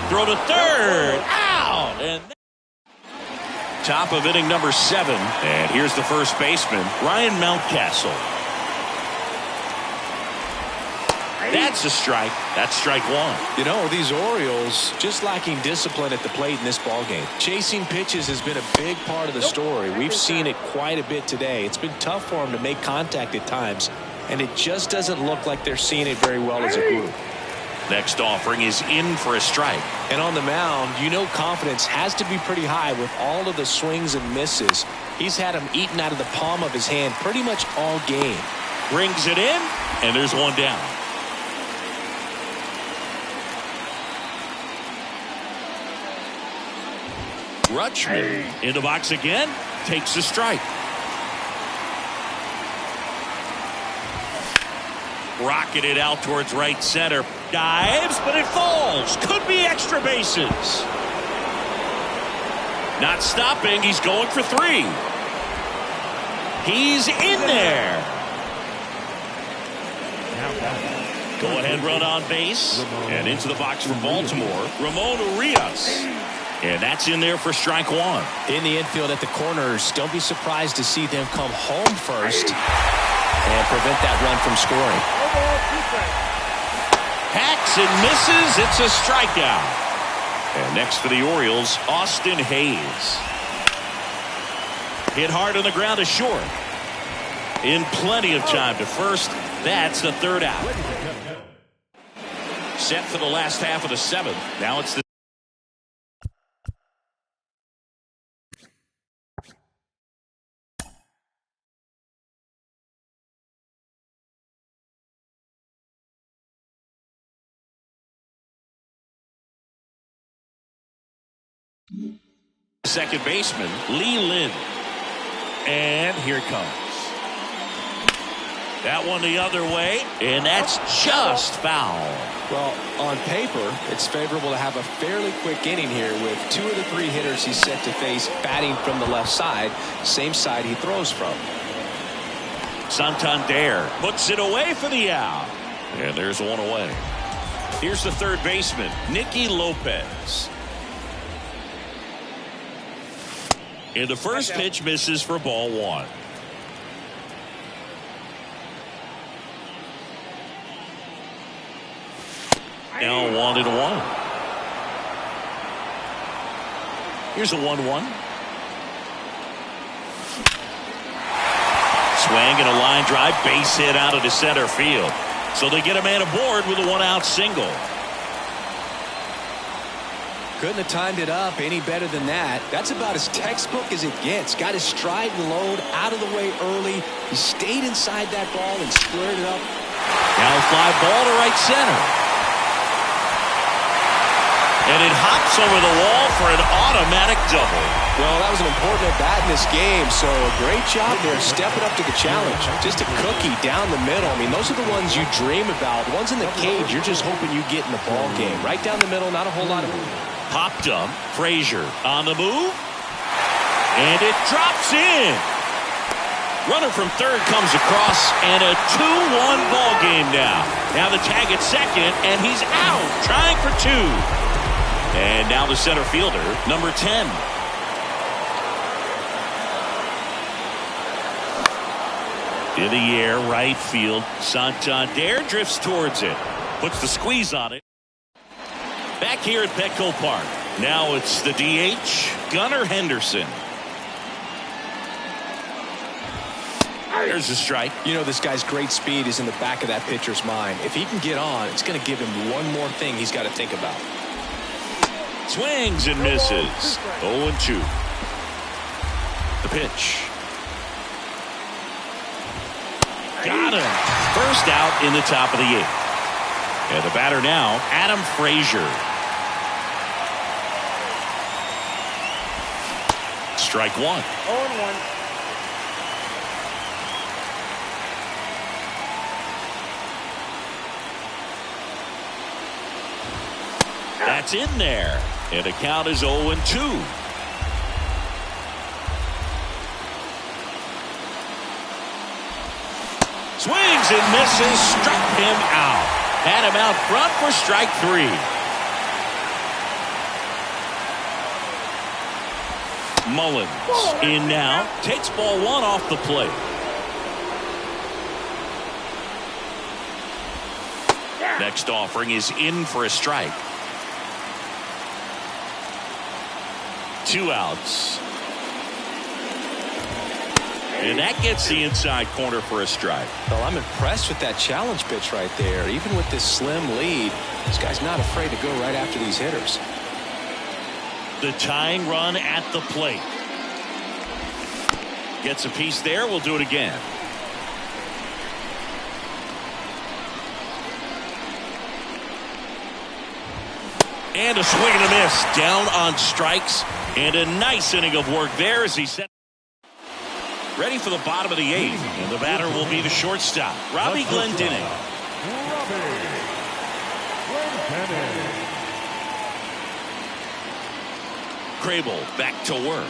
Speaker 1: Throw to third. Out. And top of inning number 7. And here's the first baseman, Ryan Mountcastle. That's a strike. That's strike one.
Speaker 6: You know, these Orioles just lacking discipline at the plate in this ballgame. Chasing pitches has been a big part of the story. We've seen it quite a bit today. It's been tough for them to make contact at times, and it just doesn't look like they're seeing it very well as a group.
Speaker 1: Next offering is in for a strike.
Speaker 6: And on the mound, you know confidence has to be pretty high with all of the swings and misses. He's had them eaten out of the palm of his hand pretty much all game.
Speaker 1: Brings it in, and there's one down. Rutschman in the box again, takes a strike. Rocketed out towards right center. Dives, but it falls. Could be extra bases. Not stopping. He's going for three. He's in there. Go ahead run on base. And into the box for Baltimore, Ramon Urias. And that's in there for strike one.
Speaker 6: In the infield at the corners, don't be surprised to see them come home first and prevent that run from scoring.
Speaker 1: Hacks and misses. It's a strikeout. And next for the Orioles, Austin Hayes. Hit hard on the ground to short. In plenty of time to first. That's the third out. Set for the last half of the seventh. Now it's the second baseman, Lee Lin. And here it comes. That one the other way, and that's just foul.
Speaker 6: Well, on paper, it's favorable to have a fairly quick inning here with two of the three hitters he's set to face batting from the left side, same side he throws from.
Speaker 1: Santander puts it away for the out. And there's one away. Here's the third baseman, Nicky Lopez. And the first pitch misses for ball one. Now 1-1. Here's a 1-1. Swing and a line drive, base hit out of the center field. So they get a man aboard with a one-out single.
Speaker 6: Couldn't have timed it up any better than that. That's about as textbook as it gets. Got his stride and load out of the way early. He stayed inside that ball and squared it up.
Speaker 1: Now a fly ball to right center. And it hops over the wall for an automatic double.
Speaker 6: Well, that was an important at-bat in this game, so a great job there stepping up to the challenge. Just a cookie down the middle. I mean, those are the ones you dream about. The ones in the cage, you're just hoping you get in the ball game. Right down the middle, not a whole lot of movement.
Speaker 1: Popped up. Frazier on the move. And it drops in. Runner from third comes across, and a 2-1 ball game now. Now the tag at second, and he's out, trying for two. And now the center fielder, number 10. In the air, right field. Santander drifts towards it. Puts the squeeze on it. Back here at Petco Park. Now it's the DH, Gunnar Henderson. There's a strike.
Speaker 6: You know, this guy's great speed is in the back of that pitcher's mind. If he can get on, it's going to give him one more thing he's got to think about.
Speaker 1: Swings and misses. 0-2. The pitch. Got him. First out in the top of the eighth. And the batter now, Adam Frazier. Strike one.
Speaker 7: 0-1.
Speaker 1: That's in there. And the count is 0-2. Swings and misses. Struck him out. Had him out front for strike three. Mullins in now. Takes ball one off the plate. Next offering is in for a strike. 2 outs. And that gets the inside corner for a strike.
Speaker 6: Well, I'm impressed with that challenge pitch right there. Even with this slim lead, this guy's not afraid to go right after these hitters.
Speaker 1: The tying run at the plate. Gets a piece there. We'll do it again. And a swing and a miss. Down on strikes. And a nice inning of work there as he set. Ready for the bottom of the 8th. And the batter will be the shortstop, Robbie Glendening. Crable back to work.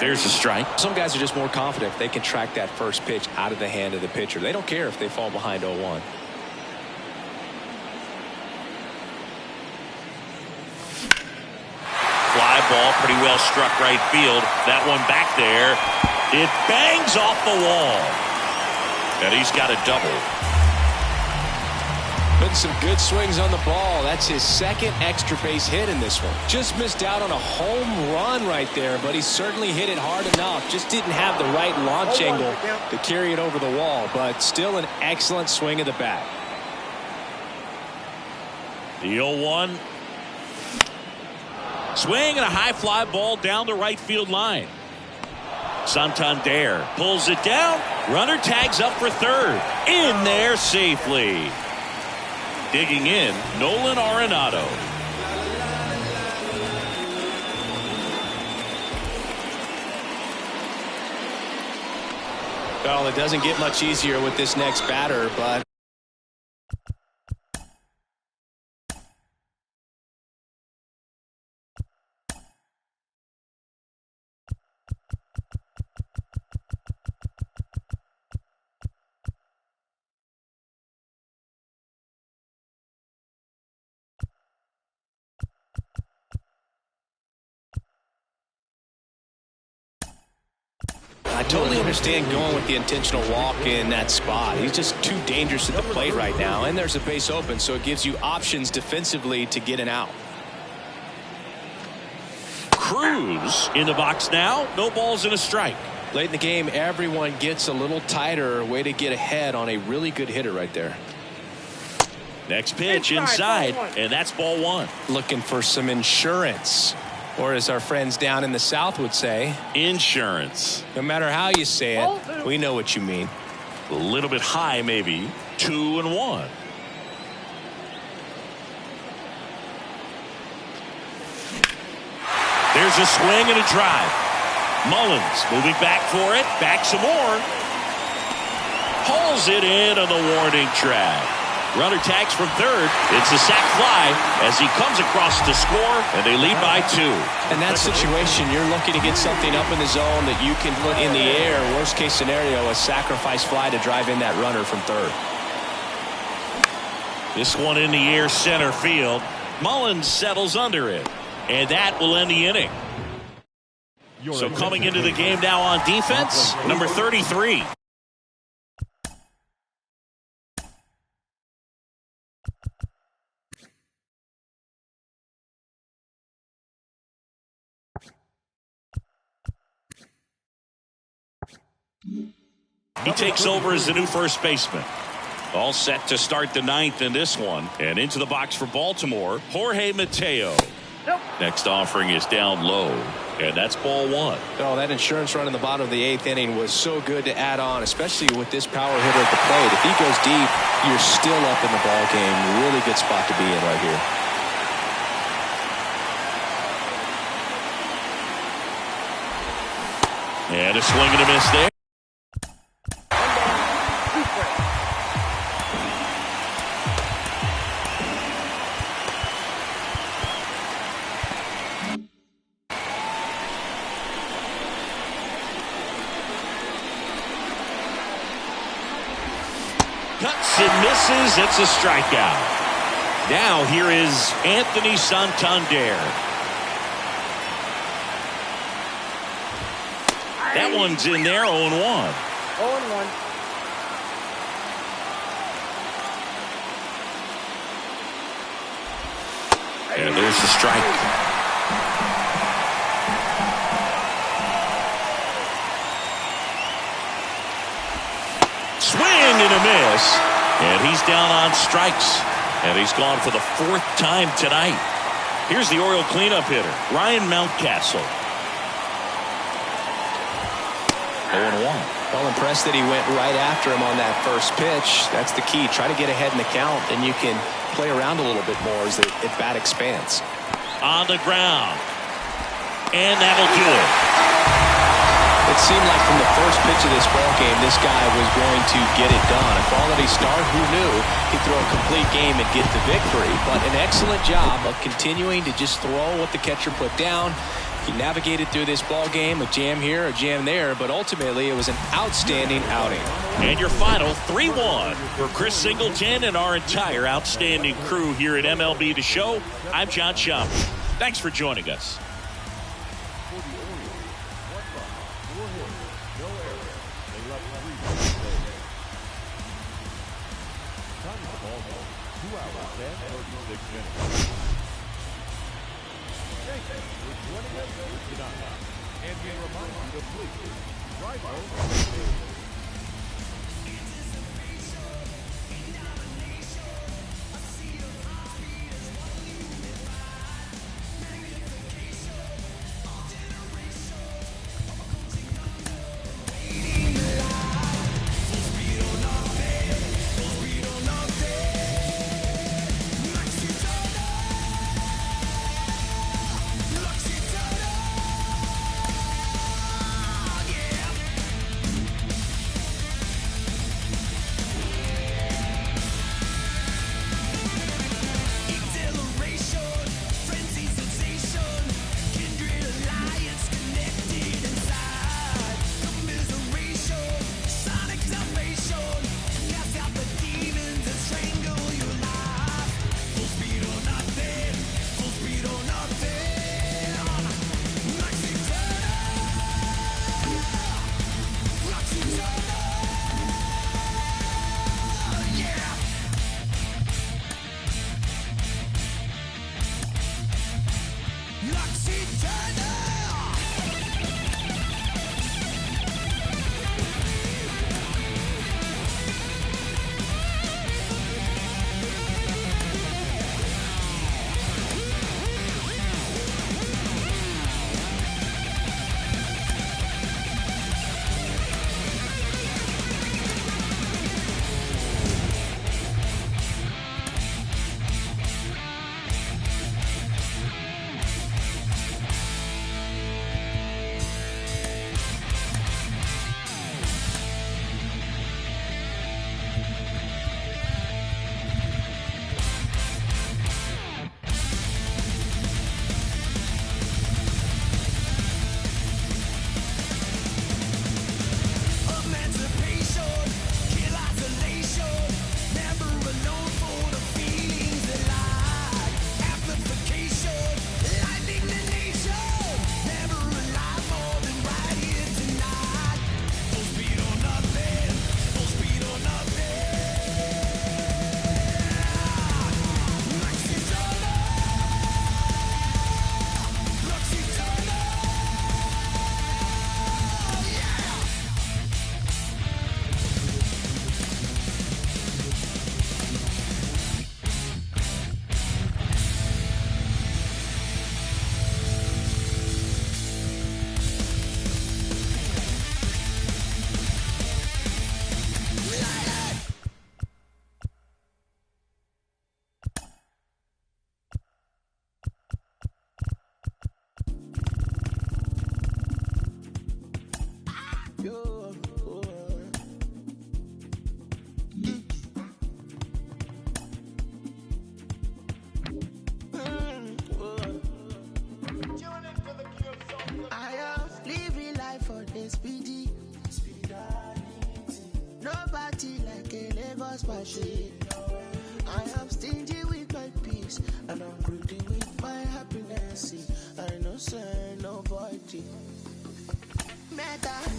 Speaker 1: There's a strike.
Speaker 6: Some guys are just more confident if they can track that first pitch out of the hand of the pitcher. They don't care if they fall behind 0-1.
Speaker 1: Fly ball, pretty well struck right field. That one back there. It bangs off the wall. And he's got a double.
Speaker 6: Putting some good swings on the ball. That's his second extra base hit in this one. Just missed out on a home run right there, but he certainly hit it hard enough. Just didn't have the right launch angle to carry it over the wall, but still an excellent swing of the bat.
Speaker 1: The 0-1. Swing and a high fly ball down the right field line. Santander pulls it down. Runner tags up for third. In there safely. Digging in, Nolan Arenado.
Speaker 6: Well, it doesn't get much easier with this next batter, but I totally understand going with the intentional walk in that spot. He's just too dangerous at the plate right now, and there's a base open, so it gives you options defensively to get an out.
Speaker 1: Cruz in the box now. No balls and a strike.
Speaker 6: Late in the game, everyone gets a little tighter. Way to get ahead on a really good hitter right there.
Speaker 1: Next pitch inside, and that's ball 1.
Speaker 6: Looking for some insurance. Or as our friends down in the South would say,
Speaker 1: insurance.
Speaker 6: No matter how you say it, we know what you mean.
Speaker 1: A little bit high, maybe. 2-1. There's a swing and a drive. Mullins moving back for it. Back some more. Pulls it in on the warning track. Runner tags from third. It's a sac fly as he comes across to score, and they lead by 2.
Speaker 6: In that situation, you're looking to get something up in the zone that you can put in the air. Worst case scenario, a sacrifice fly to drive in that runner from third.
Speaker 1: This one in the air center field. Mullins settles under it, and that will end the inning. So coming into the game now on defense, number 33. He takes over as the new first baseman. All set to start the 9th in this one. And into the box for Baltimore, Jorge Mateo. Next offering is down low. And that's ball 1.
Speaker 6: Oh, that insurance run in the bottom of the 8th inning was so good to add on, especially with this power hitter at the plate. If he goes deep, you're still up in the ball game. Really good spot to be in right here.
Speaker 1: And a swing and a miss there. Cuts and misses. It's a strikeout. Now here is Anthony Santander. That one's in there, 0-1.
Speaker 7: 0-1.
Speaker 1: There's the strike. Swing and a miss. And he's down on strikes. And he's gone for the 4th time tonight. Here's the Oriole cleanup hitter, Ryan Mountcastle. 0-1.
Speaker 6: Well, impressed that he went right after him on that first pitch. That's the key. Try to get ahead in the count, and you can play around a little bit more as the at-bat expands.
Speaker 1: On the ground. And that'll do it.
Speaker 6: It seemed like from the first pitch of this ball game, this guy was going to get it done. A quality start, who knew he'd throw a complete game and get the victory. But an excellent job of continuing to just throw what the catcher put down. He navigated through this ball game, a jam here, a jam there, but ultimately it was an outstanding outing.
Speaker 1: And your final 3-1 for Chris Singleton and our entire outstanding crew here at MLB The Show. I'm John Schaumburg. Thanks for joining us.
Speaker 2: For the Orioles, 1 run, 4 hits, no errors. They left 3 runs today. Time of the ball game, 2 hours and 36 minutes. Thank you for joining us here tonight. And we remind you to please drive home.
Speaker 4: I am stingy with my peace, and I'm greedy with my happiness. I know say nobody matter.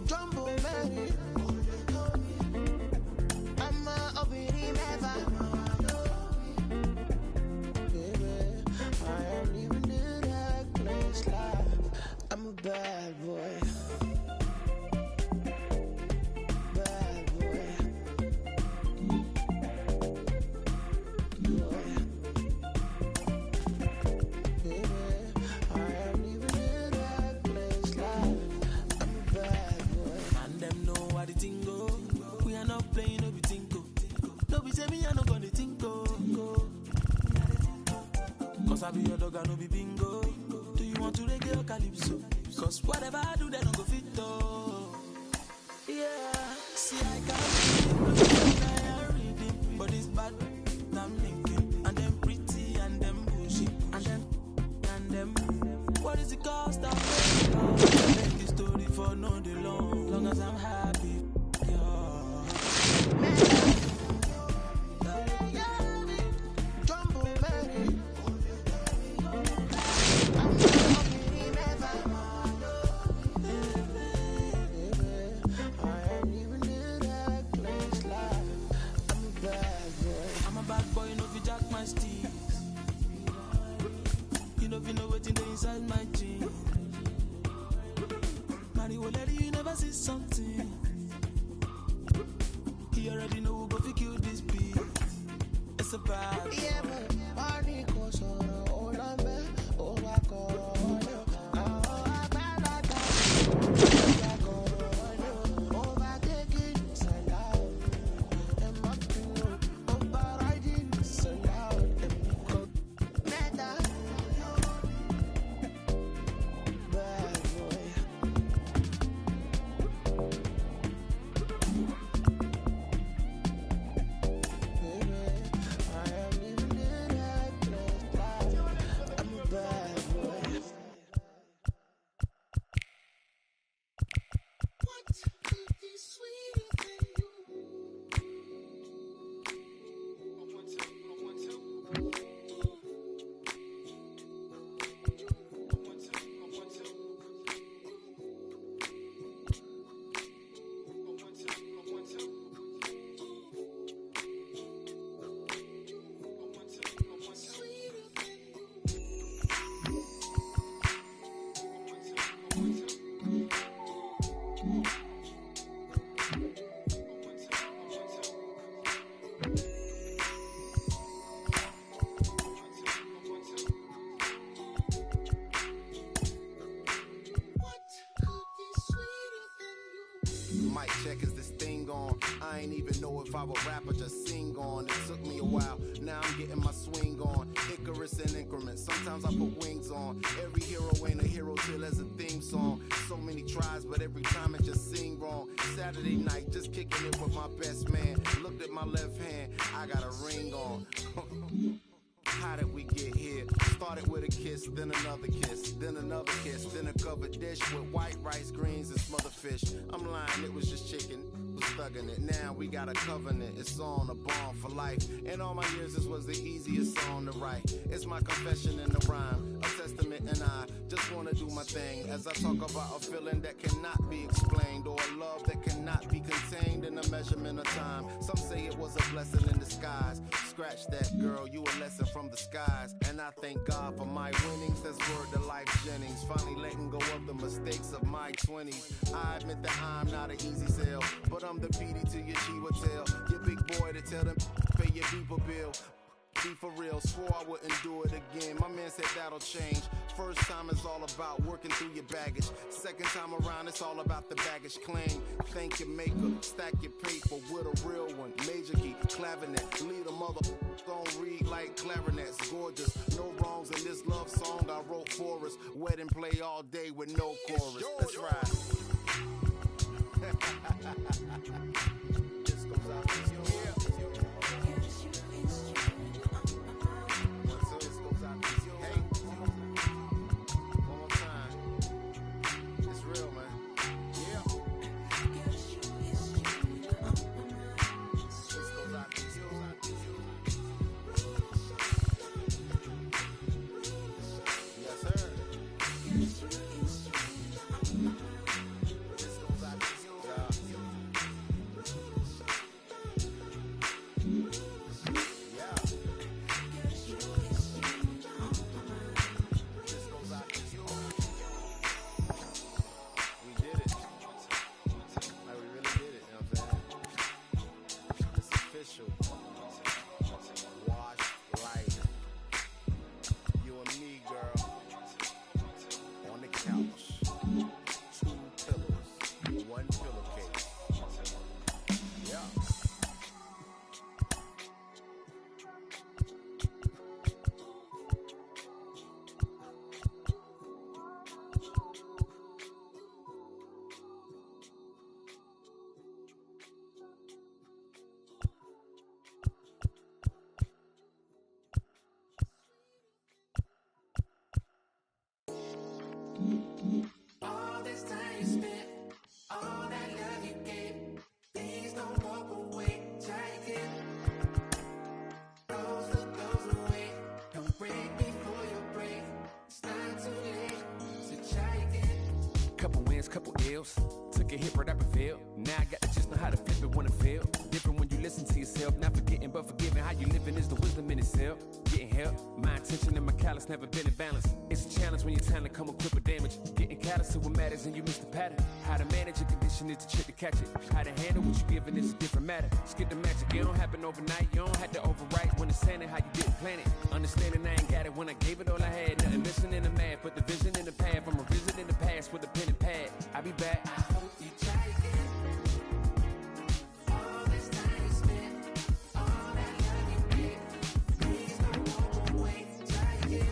Speaker 4: Jumbo Mary, I'm a obiri never. bad boy. Bad boy. Boy. Baby, I am even in that place like I'm a bad boy.
Speaker 9: And them know what the thing go. We are not playing no be tinko. No be say me I no gonna tinko. Cause I be your dog I no be bingo. Do you want to reggae or calypso? Cause whatever I do they don't go fit though. Yeah, see I can't reading, but it's bad. I'm thinking, and them pretty and them bullshit, and them. What is the cost of it? Make this story for no day long as I'm happy. Inside my jeans, Mario lady, you never see something. He already know who go fi kill this beat. It's a vibe.
Speaker 4: Yeah, but party goes on all on me. Oh, I call on you.
Speaker 3: Mic check, is this thing on? I ain't even know if I would rap or just sing on. It took me a while, now I'm getting my swing on. Icarus in increments, sometimes I put wings on. Every hero ain't a hero till there's a theme song. So many tries, but every time it just sing wrong. Saturday night, just kicking it with my best man. Looked at my left hand, I got a ring on. How did we get here? Started with a kiss, then another kiss, then another kiss, then a covered dish with white rice, greens, and smothered fish. I'm lying, it was just chicken. Was thugging it. Now we got a covenant. It's on a bond for life. In all my years, this was the easiest song to write. It's my confession in the rhyme, a testament, and I just wanna do my thing as I talk about a feeling that cannot be explained, or a love that cannot be contained in a measurement of time. Some say it was a blessing in disguise. Scratch that, girl, you a lesson from the skies. And I thank God for my winnings. That's word to Life Jennings. Finally letting go of the mistakes of my 20s. I admit that I'm not an easy sell, but I'm the PD to your Chiwa tail. Your big boy to tell them pay your people bill. Be for real, swore I wouldn't do it again. My man said that'll change. First time is all about working through your baggage. Second time around, it's all about the baggage claim. Thank your maker, stack your paper with a real one. Major key, clavinet, lead a mother don't read like clarinets. Gorgeous, no wrongs in this love song I wrote for us. Wedding play all day with no chorus. That's right. This goes out to you.
Speaker 4: All this time you spent, all that love you gave, please don't walk away. Try again. Goes away. Don't break before you break. It's not too late, so try again.
Speaker 8: Couple wins, couple ills. Took a hit right up and failed. Now I got to just know how to flip it when it fail. Different when you listen to yourself. Not forgetting but forgiving. How you living is the wisdom in itself. Getting help. My intention and my callous never been in balance. It's a challenge when your talent come equipped with damage. Getting callous to what matters and you miss the pattern. How to manage a condition is the trick to catch it. How to handle what you giving is a different matter. Skip the magic. It don't happen overnight. You don't have to overwrite when it's handing how you didn't plan it. Understanding I ain't got it when I gave it all I had. Nothing missing in the math, but the vision in the path. I'm revisiting the past with a pen and pad. I'll be back.
Speaker 4: I hope you try again. All this time you spent, all that love you gave, please don't walk away. Try again.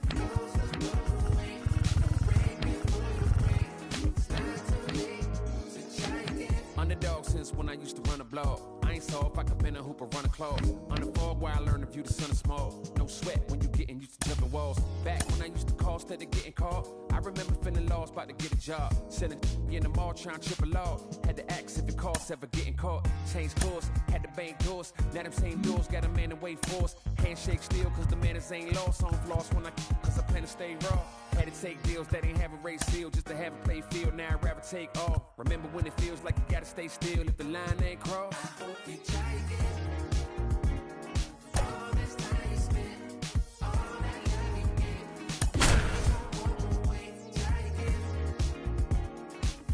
Speaker 4: Goes away. Don't break before you break. It's not too late, so try again.
Speaker 8: Underdog since when I used to run a blog. I ain't soft, I could bend a hoop or run a claw. On the fog where I learned to view the sun is small. No sweat when you getting used to jumping walls. Back when I used to call instead of getting caught. I remember feeling lost, about to get a job. Selling in the mall, trying to trip a log. Had to ask if it costs ever getting caught. Change course, had to bank doors. Now them same doors got a man to wait for us. Handshake still, cause the manners ain't lost. On floss when cause I plan to stay raw. Had to take deals that ain't have a race seal just to have a play field. Now I'd rather take off. Remember when it feels like you gotta stay still if the line ain't crossed.
Speaker 4: I hope you try again. All this time you spent, all that love you gave, please don't walk away. Try again.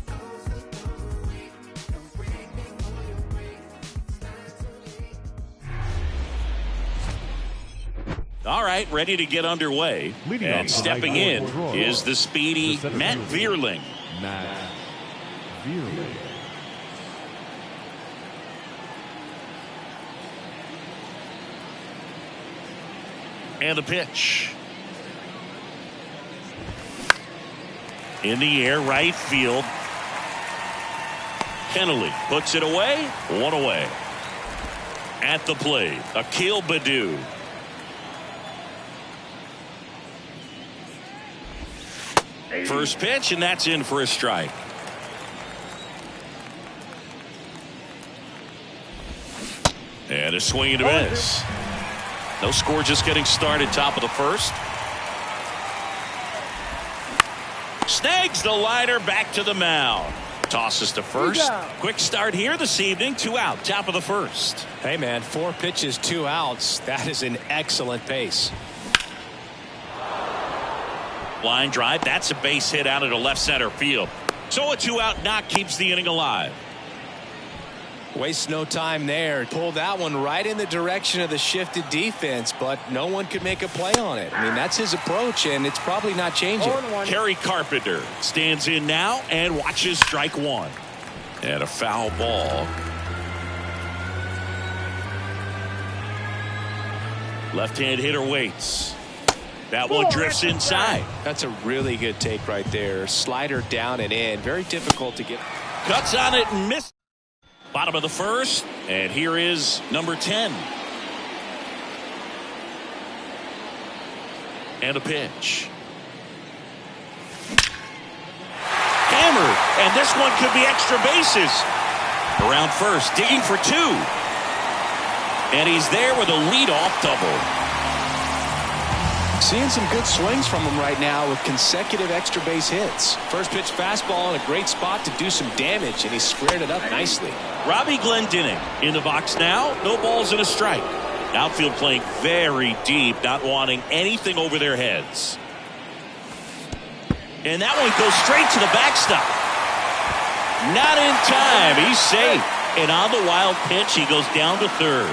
Speaker 4: Goes away. Don't break before you break. It's not too late.
Speaker 1: All right, ready to get underway.
Speaker 2: Leading off
Speaker 1: And
Speaker 2: the
Speaker 1: stepping
Speaker 2: high
Speaker 1: in
Speaker 2: court for Royal,
Speaker 1: is the speedy
Speaker 2: the center
Speaker 1: Matt
Speaker 2: fielder,
Speaker 1: Vierling.
Speaker 2: Matt Vierling.
Speaker 1: And the pitch. In the air, right field. Kennelly puts it away. One away. At the plate, Akil Baddoo. First pitch, and that's in for a strike. And a swing and a miss. No score, just getting started, top of the first. Snags the liner back to the mound. Tosses to first. Quick start here this evening. 2 out, top of the first.
Speaker 6: Hey, man, 4 pitches, 2 outs. That is an excellent pace.
Speaker 1: Line drive. That's a base hit out into left center field. So a 2-out knock keeps the inning alive.
Speaker 6: Wastes no time there. Pulled that one right in the direction of the shifted defense, but no one could make a play on it. I mean, that's his approach, and it's probably not changing.
Speaker 1: Kerry Carpenter stands in now and watches strike one. And a foul ball. Left-hand hitter waits. That one drifts inside.
Speaker 6: That's a really good take right there. Slider down and in. Very difficult to get.
Speaker 1: Cuts on it and missed. Bottom of the first, and here is number 10. And a pitch. Hammered, and this one could be extra bases. Around first, digging for 2. And he's there with a leadoff double.
Speaker 6: Seeing some good swings from him right now with consecutive extra base hits. First pitch fastball in a great spot to do some damage, and he squared it up nicely.
Speaker 1: Robbie Glendening in the box now. No balls and a strike. Outfield playing very deep, not wanting anything over their heads. And that one goes straight to the backstop. Not in time. He's safe. And on the wild pitch, he goes down to third.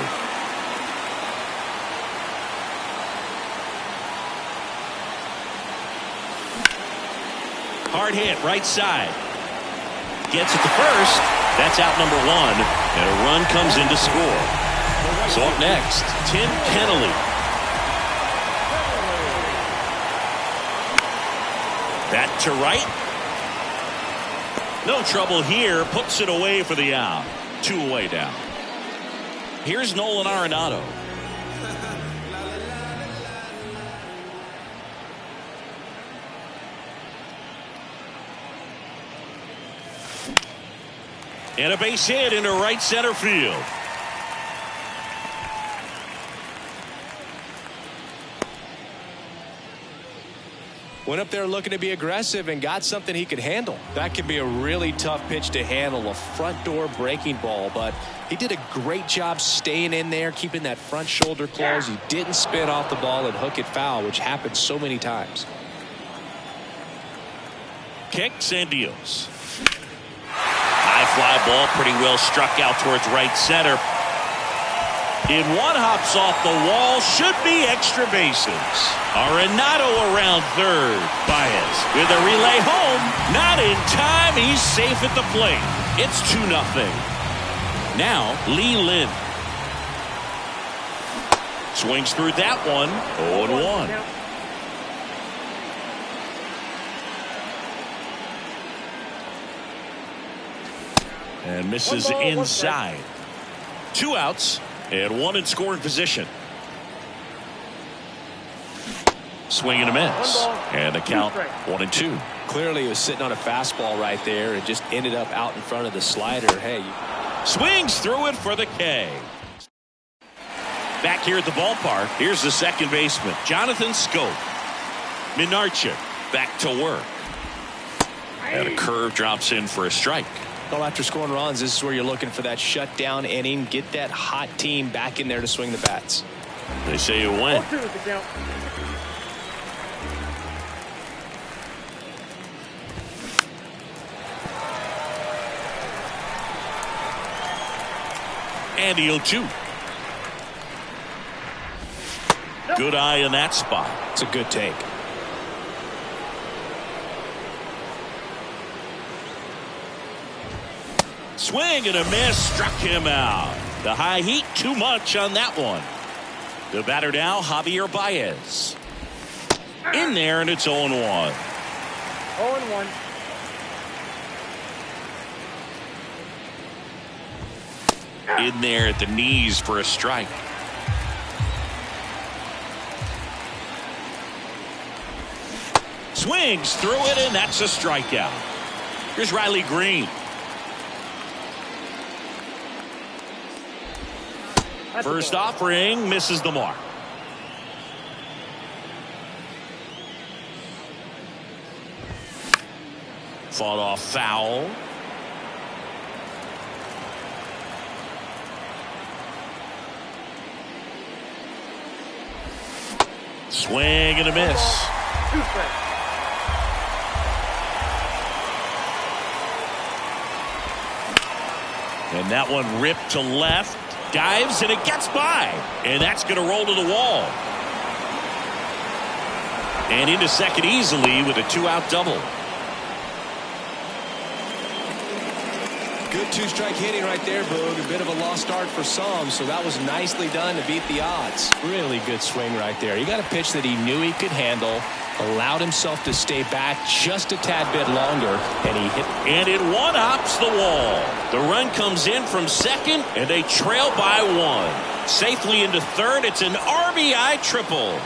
Speaker 1: Hard hit, right side. Gets it to first. That's out number 1. And a run comes in to score. So up next, Tim Kennelly. Back to right. No trouble here. Puts it away for the out. 2 away down. Here's Nolan Arenado. And a base hit into right center field.
Speaker 6: Went up there looking to be aggressive and got something he could handle. That can be a really tough pitch to handle, a front door breaking ball, but he did a great job staying in there, keeping that front shoulder closed. He didn't spin off the ball and hook it foul, which happens so many times.
Speaker 1: Kicks and deals. High fly ball pretty well struck out towards right center. In one, hops off the wall, should be extra bases. Arenado around third. Baez with a relay home. Not in time. He's safe at the plate. It's 2-0. Now Lee Lin. Swings through that one. 0-1. And misses inside. 2 outs. And 1 in scoring position. Swing and a miss. And the count 1-2.
Speaker 6: Clearly he was sitting on a fastball right there and just ended up out in front of the slider. Hey.
Speaker 1: Swings through it for the K. Back here at the ballpark, here's the second baseman, Jonathan Schoop. Minarchik back to work. And a curve drops in for a strike.
Speaker 6: Well, after scoring runs, this is where you're looking for that shutdown inning. Get that hot team back in there to swing the bats.
Speaker 1: They say you win. And the 0-2. Good eye in that spot.
Speaker 6: It's a good take.
Speaker 1: Swing and a miss, struck him out. The high heat, too much on that one. The batter now, Javier Baez. In there, and it's 0-1.
Speaker 7: 0-1.
Speaker 1: In there at the knees for a strike. Swings through it, and that's a strikeout. Here's Riley Green. First offering misses the mark. Fought off foul. Swing and a miss. And that one ripped to left. Dives and it gets by. And that's going to roll to the wall. And into second easily with a 2-out double.
Speaker 6: Good 2-strike hitting right there, Boog. A bit of a lost start for some, so that was nicely done to beat the odds. Really good swing right there. He got a pitch that he knew he could handle, allowed himself to stay back just a tad bit longer, and he hit.
Speaker 1: And it one-hops the wall. The run comes in from second, and they trail by 1. Safely into third. It's an RBI triple.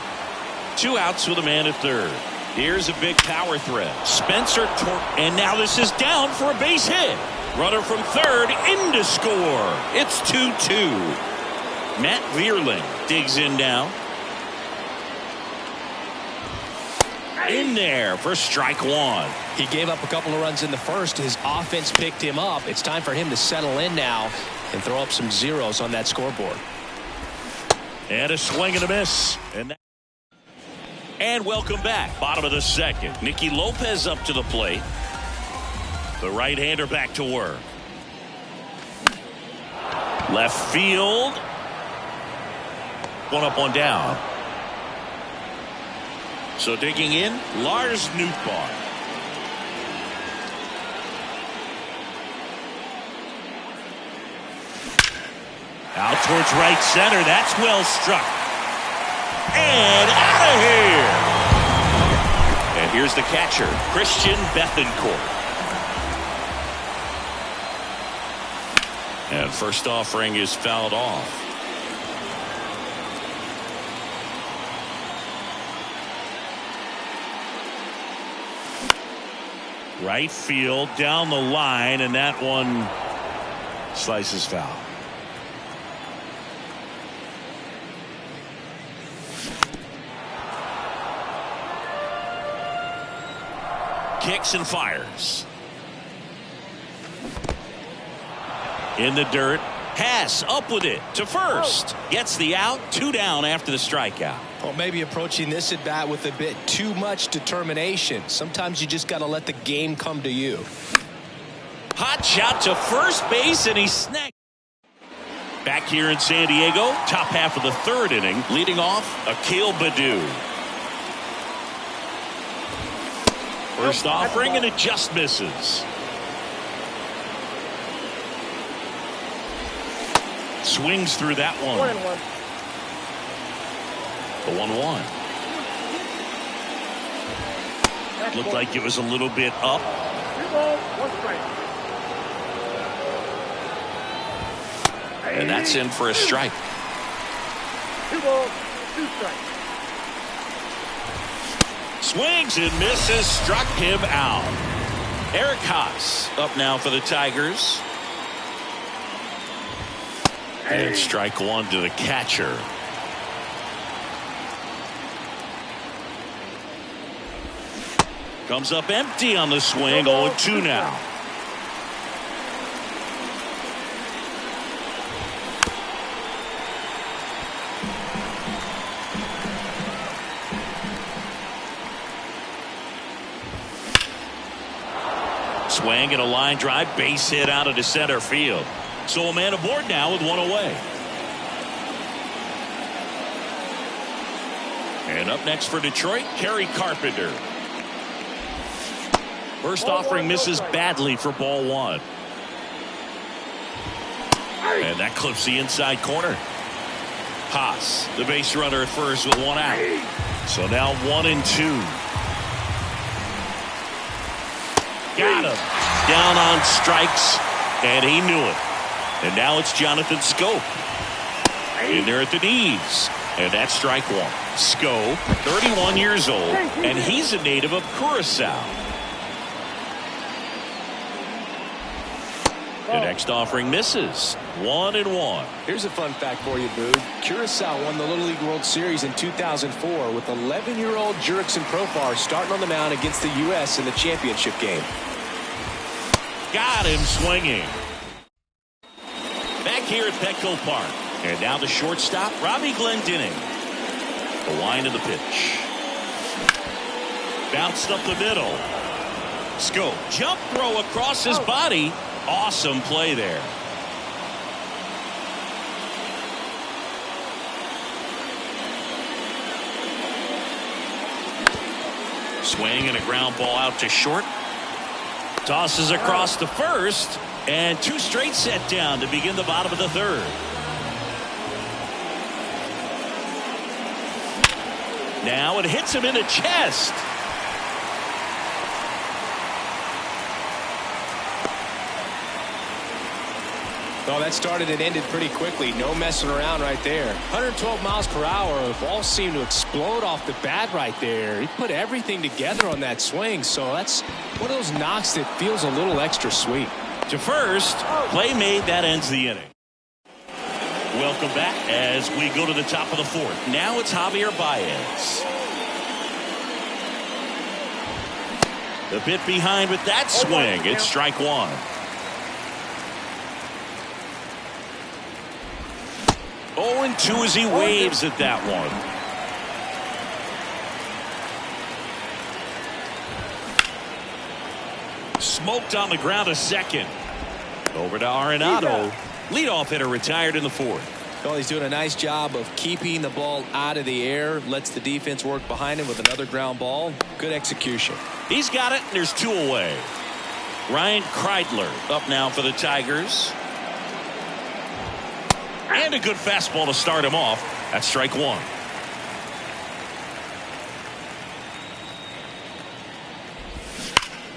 Speaker 1: 2 outs with a man at third. Here's a big power threat. Spencer and now this is down for a base hit. Runner from third in to score. It's 2-2. Matt Vierling digs in now. In there for strike 1.
Speaker 6: He gave up a couple of runs in the first. His offense picked him up. It's time for him to settle in now and throw up some zeros on that scoreboard.
Speaker 1: And a swing and a miss. And welcome back. Bottom of the second. Nicky Lopez up to the plate. The right-hander back to work. Left field. 1 up, 1 down. So digging in, Lars Nootbaar. Out towards right center. That's well struck. And out of here. And here's the catcher, Christian Bethancourt. And first offering is fouled off. Right field down the line, and that one Slices foul. Kicks and fires. In the dirt. Pass up with it to first. Gets the out. 2 down after the strikeout.
Speaker 6: Well, maybe approaching this at bat with a bit too much determination. Sometimes you just got to let the game come to you.
Speaker 1: Hot shot to first base, and he snagged. Back here in San Diego, top half of the 3rd inning, leading off Akil Baddoo. First offering, and it just misses. Swings through that one.
Speaker 7: 1-1.
Speaker 1: The 1-1. Looked like it was a little bit up.
Speaker 7: 2 balls, 1 strike.
Speaker 1: And that's in for a strike.
Speaker 7: 2 balls, 2 strikes.
Speaker 1: Swings and misses, struck him out. Eric Haas up now for the Tigers. And strike 1 to the catcher. Comes up empty on the swing. 0-2 now. Swing and a line drive, base hit out into center field. So a man aboard now with 1 away. And up next for Detroit, Kerry Carpenter. First offering misses badly for ball 1. And that clips the inside corner. Haas, the base runner at first with 1 out. So now 1-2. Got him. Down on strikes, and he knew it. And now it's Jonathan Scope. In there at the knees. And that's strike 1. Scope, 31 years old, and he's a native of Curacao. The next offering misses. 1-1.
Speaker 6: Here's a fun fact for you, Boo. Curacao won the Little League World Series in 2004 with 11-year-old Jurickson Profar starting on the mound against the U.S. in the championship game.
Speaker 1: Got him swinging. Back here at Petco Park. And now the shortstop, Robbie Glendening. The wind of the pitch. Bounced up the middle. Scope. Jump throw across his body. Awesome play there. Swing and a ground ball out to short. Tosses across to first. And 2 straight set down to begin the bottom of the 3rd. Now it hits him in the chest.
Speaker 6: Oh, that started and ended pretty quickly. No messing around right there. 112 miles per hour. The ball seemed to explode off the bat right there. He put everything together on that swing. So that's one of those knocks that feels a little extra sweet.
Speaker 1: To first, play made, that ends the inning. Welcome back as we go to the top of the 4th. Now it's Javier Baez. The bit behind with that swing. It's strike 1. Oh, and 2 as he waves at that one. Smoked on the ground a second. Over to Arenado. Leadoff hitter retired in the 4th.
Speaker 6: Well, he's doing a nice job of keeping the ball out of the air. Lets the defense work behind him with another ground ball. Good execution.
Speaker 1: He's got it, and there's 2 away. Ryan Kreidler up now for the Tigers. And a good fastball to start him off. That's strike 1.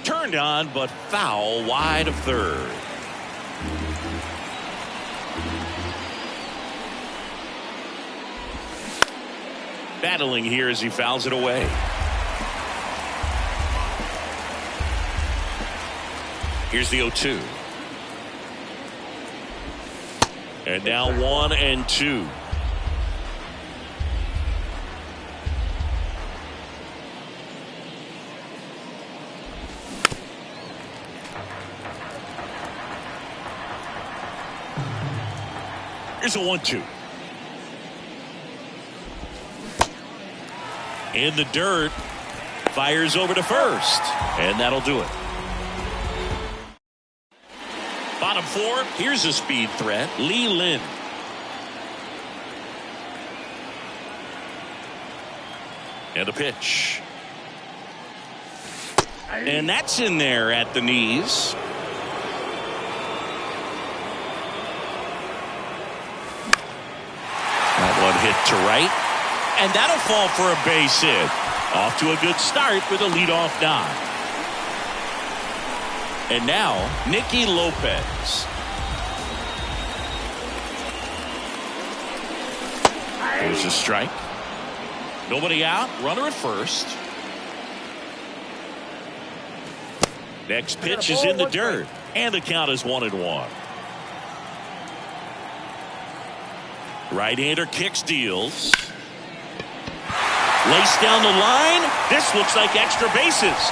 Speaker 1: Turned on, but foul wide of 3rd. Battling here as he fouls it away. Here's the 0-2. And now 1-2. Here's a 1-2. In the dirt. Fires over to first. And that'll do it. Bottom 4. Here's a speed threat. Lee Lin. And a pitch. And that's in there at the knees. That one hit to right. And that'll fall for a base hit. Off to a good start with a leadoff dive. And now, Nicky Lopez. There's a strike. Nobody out. Runner at first. Next pitch is in the dirt. And the count is 1-1. Right-hander kicks, deals. Laced down the line. This looks like extra bases.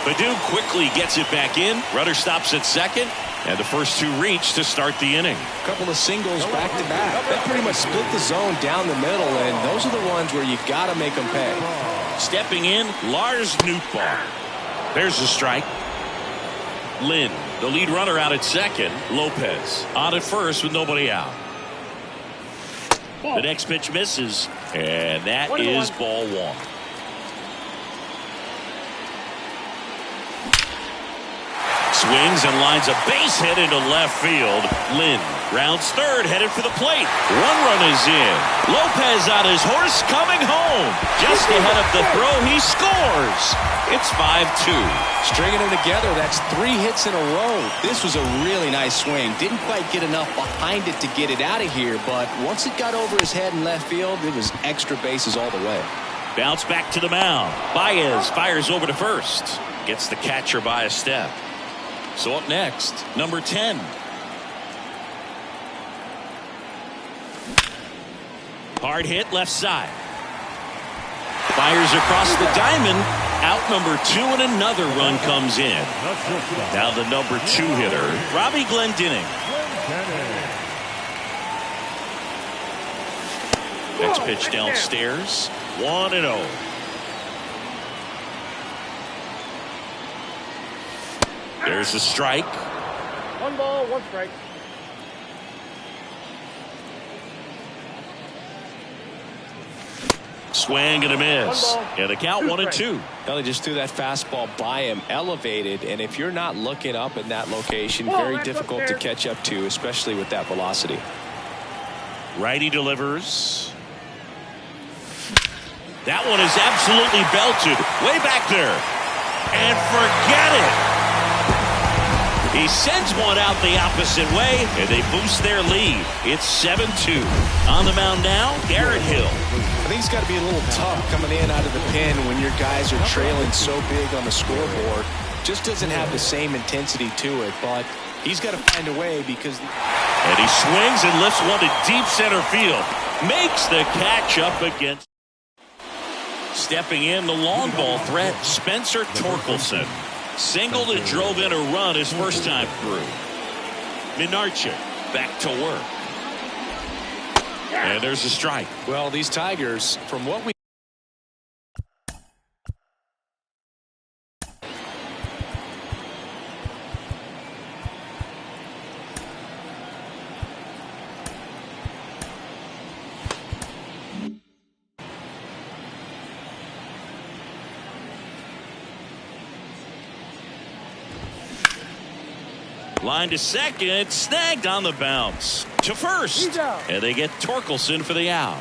Speaker 1: Baду quickly gets it back in. Runner stops at second. And the first 2 reach to start the inning.
Speaker 6: A couple of singles back to back. That pretty much split the zone down the middle, and those are the ones where you got to make them pay.
Speaker 1: Stepping in, Lars Nootbaar. There's a strike. Lin, the lead runner, out at second. Lopez on at first with nobody out. The next pitch misses, and that is ball 1. Swings and lines a base hit into left field. Lin rounds third, headed for the plate. 1 run is in. Lopez on his horse, coming home. Just ahead of the throw, he scores. It's 5-2.
Speaker 6: Stringing them together, that's 3 hits in a row. This was a really nice swing. Didn't quite get enough behind it to get it out of here, but once it got over his head in left field, it was extra bases all the way.
Speaker 1: Bounce back to the mound. Baez fires over to first. Gets the catcher by a step. So up next, number 10. Hard hit left side. Fires across the diamond. Out number 2, and another run comes in. Now the number 2 hitter, Robbie Glendinning. Next pitch downstairs. 1-0. There's a strike.
Speaker 7: 1 ball, 1 strike.
Speaker 1: Swing and a miss. And the count 1-2.
Speaker 6: Well, they just threw that fastball by him, elevated, and if you're not looking up in that location, very difficult to catch up to, especially with that velocity.
Speaker 1: Righty delivers. That one is absolutely belted. Way back there. And forget it. He sends one out the opposite way, and they boost their lead. It's 7-2. On the mound now, Garrett Hill.
Speaker 6: I think it's got to be a little tough coming in out of the pen when your guys are trailing so big on the scoreboard. Just doesn't have the same intensity to it, but he's got to find a way because...
Speaker 1: And he swings and lifts one to deep center field. Makes the catch up against... Stepping in, the long ball threat, Spencer Torkelson. Single that drove in a run his first time through. Minarchik back to work. And there's a strike.
Speaker 6: Well, these Tigers, from what we...
Speaker 1: Line to second, snagged on the bounce. To first, and they get Torkelson for the out.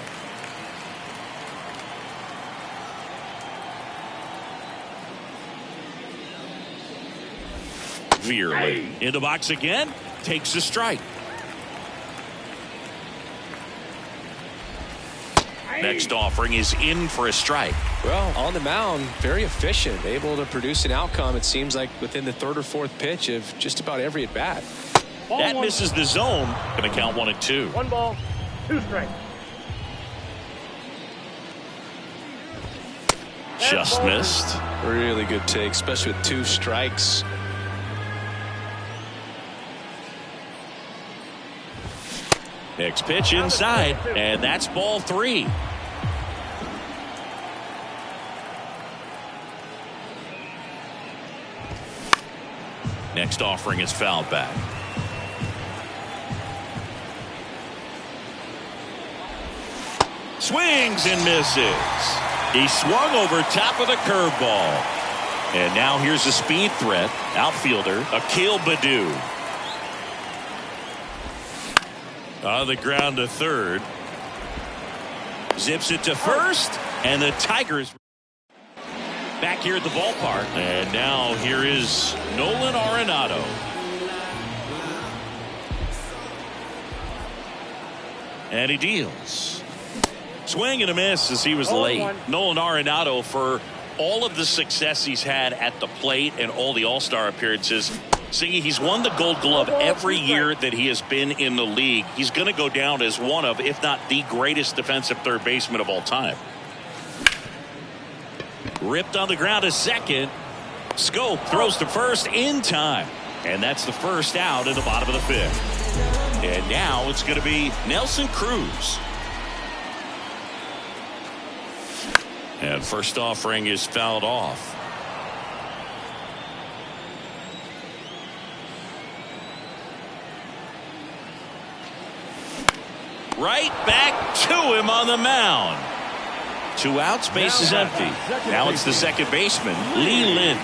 Speaker 1: Veerley in the box again, takes a strike. Next offering is in for a strike.
Speaker 6: Well, on the mound, very efficient, able to produce an outcome, it seems like, within the 3rd or 4th pitch of just about every at-bat.
Speaker 1: That misses the zone. Going to count 1-2.
Speaker 7: 1 ball, 2 strikes.
Speaker 1: Just missed.
Speaker 6: Really good take, especially with 2 strikes.
Speaker 1: Next pitch inside, and that's ball 3. Next offering is fouled back. Swings and misses. He swung over top of the curveball. And now here's a speed threat. Outfielder Akil Baddoo. On the ground to third. Zips it to first. And the Tigers back here at the ballpark. And now here is Nolan Arenado. And he deals. Swing and a miss as he was late. Nolan Arenado, for all of the success he's had at the plate and all the All-Star appearances, Singy, he's won the Gold Glove every year that he has been in the league. He's going to go down as one of, if not the greatest defensive third baseman of all time. Ripped on the ground to second. Scope throws to first in time. And that's the first out in the bottom of the 5th. And now it's going to be Nelson Cruz. And first offering is fouled off. Right back to him on the mound. 2 outs, base is empty. Now it's the second baseman, Lee Lin.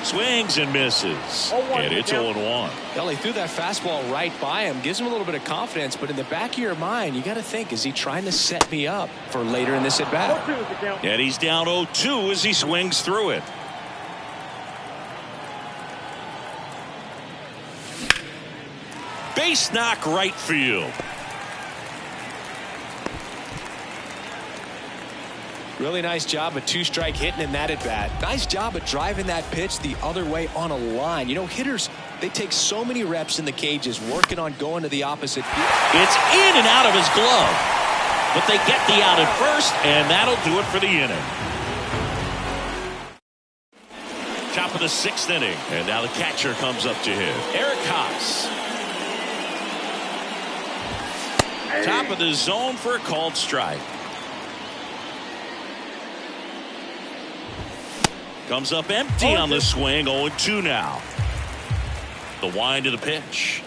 Speaker 1: Swings and misses. And it's 0-1.
Speaker 6: Well, he threw that fastball right by him. Gives him a little bit of confidence. But in the back of your mind, you got to think, is he trying to set me up for later in this at-bat?
Speaker 1: And he's down 0-2 as he swings through it. Base knock right field.
Speaker 6: Really nice job of 2-strike hitting in that at-bat. Nice job of driving that pitch the other way on a line. You know, hitters, they take so many reps in the cages working on going to the opposite field.
Speaker 1: It's in and out of his glove. But they get the out at first, and that'll do it for the inning. Top of the 6th inning. And now the catcher comes up to him. Eric Haas. Top of the zone for a called strike. Comes up empty on the swing. 0-2 now. The wind of the pitch.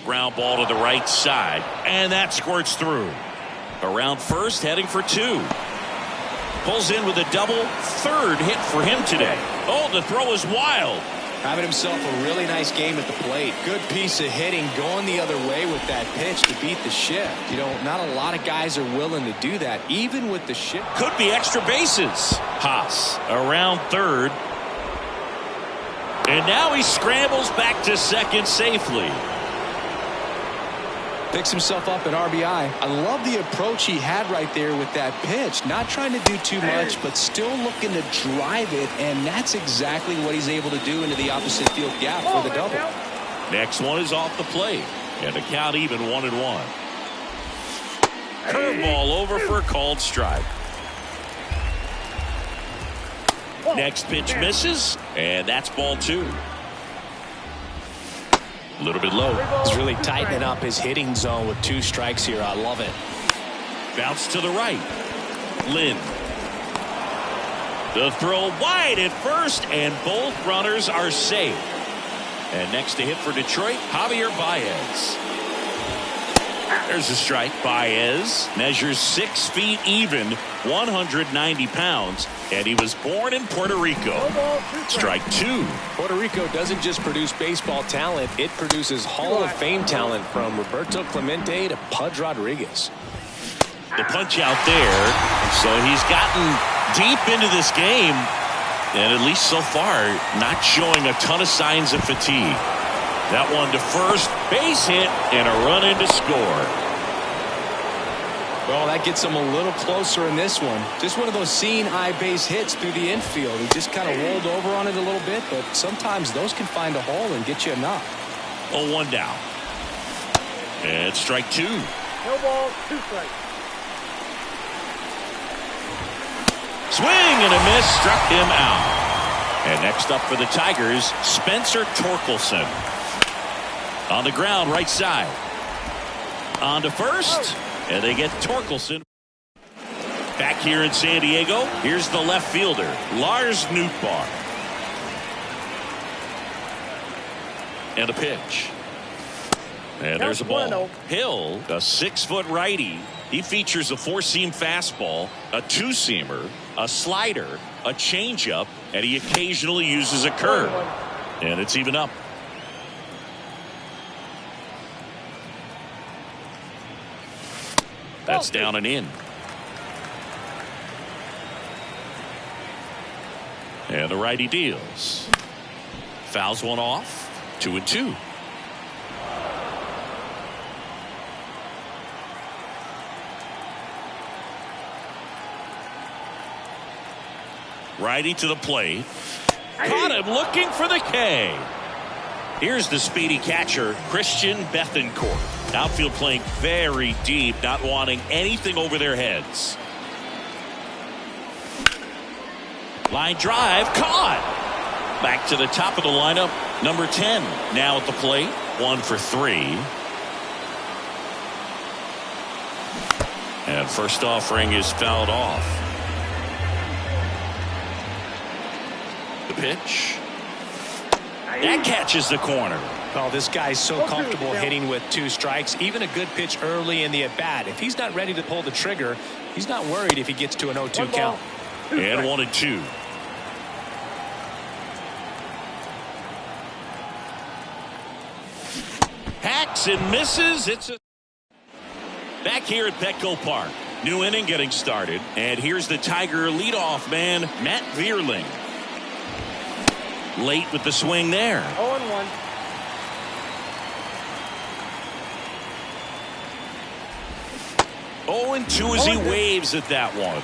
Speaker 1: Ground ball to the right side. And that squirts through. Around first, heading for 2. Pulls in with a double. 3rd hit for him today. Oh, the throw is wild.
Speaker 6: Having himself a really nice game at the plate. Good piece of hitting, going the other way with that pitch to beat the shift. You know, not a lot of guys are willing to do that, even with the shift.
Speaker 1: Could be extra bases. Haas around 3rd. And now he scrambles back to second safely.
Speaker 6: Picks himself up an RBI. I love the approach he had right there with that pitch. Not trying to do too much, but still looking to drive it, and that's exactly what he's able to do into the opposite field gap for the double.
Speaker 1: Next one is off the plate, and the count even 1-1. Curveball over for a called strike. Next pitch misses, and that's ball 2. A little bit low.
Speaker 6: He's really tightening up his hitting zone with 2 strikes here. I love it.
Speaker 1: Bounce to the right. Lynn. The throw wide at first, and both runners are safe. And next to hit for Detroit, Javier Baez. There's a strike. Baez measures 6 feet even, 190 pounds, and he was born in Puerto Rico. Strike 2.
Speaker 6: Puerto Rico doesn't just produce baseball talent, it produces Hall of Fame talent from Roberto Clemente to Pudge Rodriguez.
Speaker 1: The punch out there, so he's gotten deep into this game, and at least so far, not showing a ton of signs of fatigue. That one to first, base hit, and a run in to score.
Speaker 6: Well, that gets him a little closer in this one. Just one of those seeing eye base hits through the infield. He just kind of rolled over on it a little bit, but sometimes those can find a hole and get you a knock.
Speaker 1: 0-1 down. And strike 2.
Speaker 7: No ball, 2 strikes.
Speaker 1: Swing and a miss, struck him out. And next up for the Tigers, Spencer Torkelson. On the ground, right side. On to first, and they get Torkelson. Back here in San Diego, here's the left fielder, Lars Nootbaar. And a pitch. And there's a ball. Hill, a 6-foot righty. He features a 4-seam fastball, a 2-seamer, a slider, a changeup, and he occasionally uses a curve. And it's even up. That's down and in. And the righty deals. Fouls one off. 2-2. Righty to the plate. Caught him looking for the K. Here's the speedy catcher, Christian Bethancourt. Outfield playing very deep, not wanting anything over their heads. Line drive, caught. Back to the top of the lineup, number 10. Now at the plate, 1 for 3. And first offering is fouled off. The pitch. That catches the corner.
Speaker 6: Oh, this guy's so comfortable hitting with 2 strikes. Even a good pitch early in the at-bat. If he's not ready to pull the trigger, he's not worried if he gets to an 0-2 count.
Speaker 1: And 1-2. Hacks and misses. It's a back here at Petco Park. New inning getting started. And here's the Tiger leadoff man, Matt Vierling. Late with the swing there.
Speaker 7: 0-1.
Speaker 1: Oh, and 2 as he waves at that one.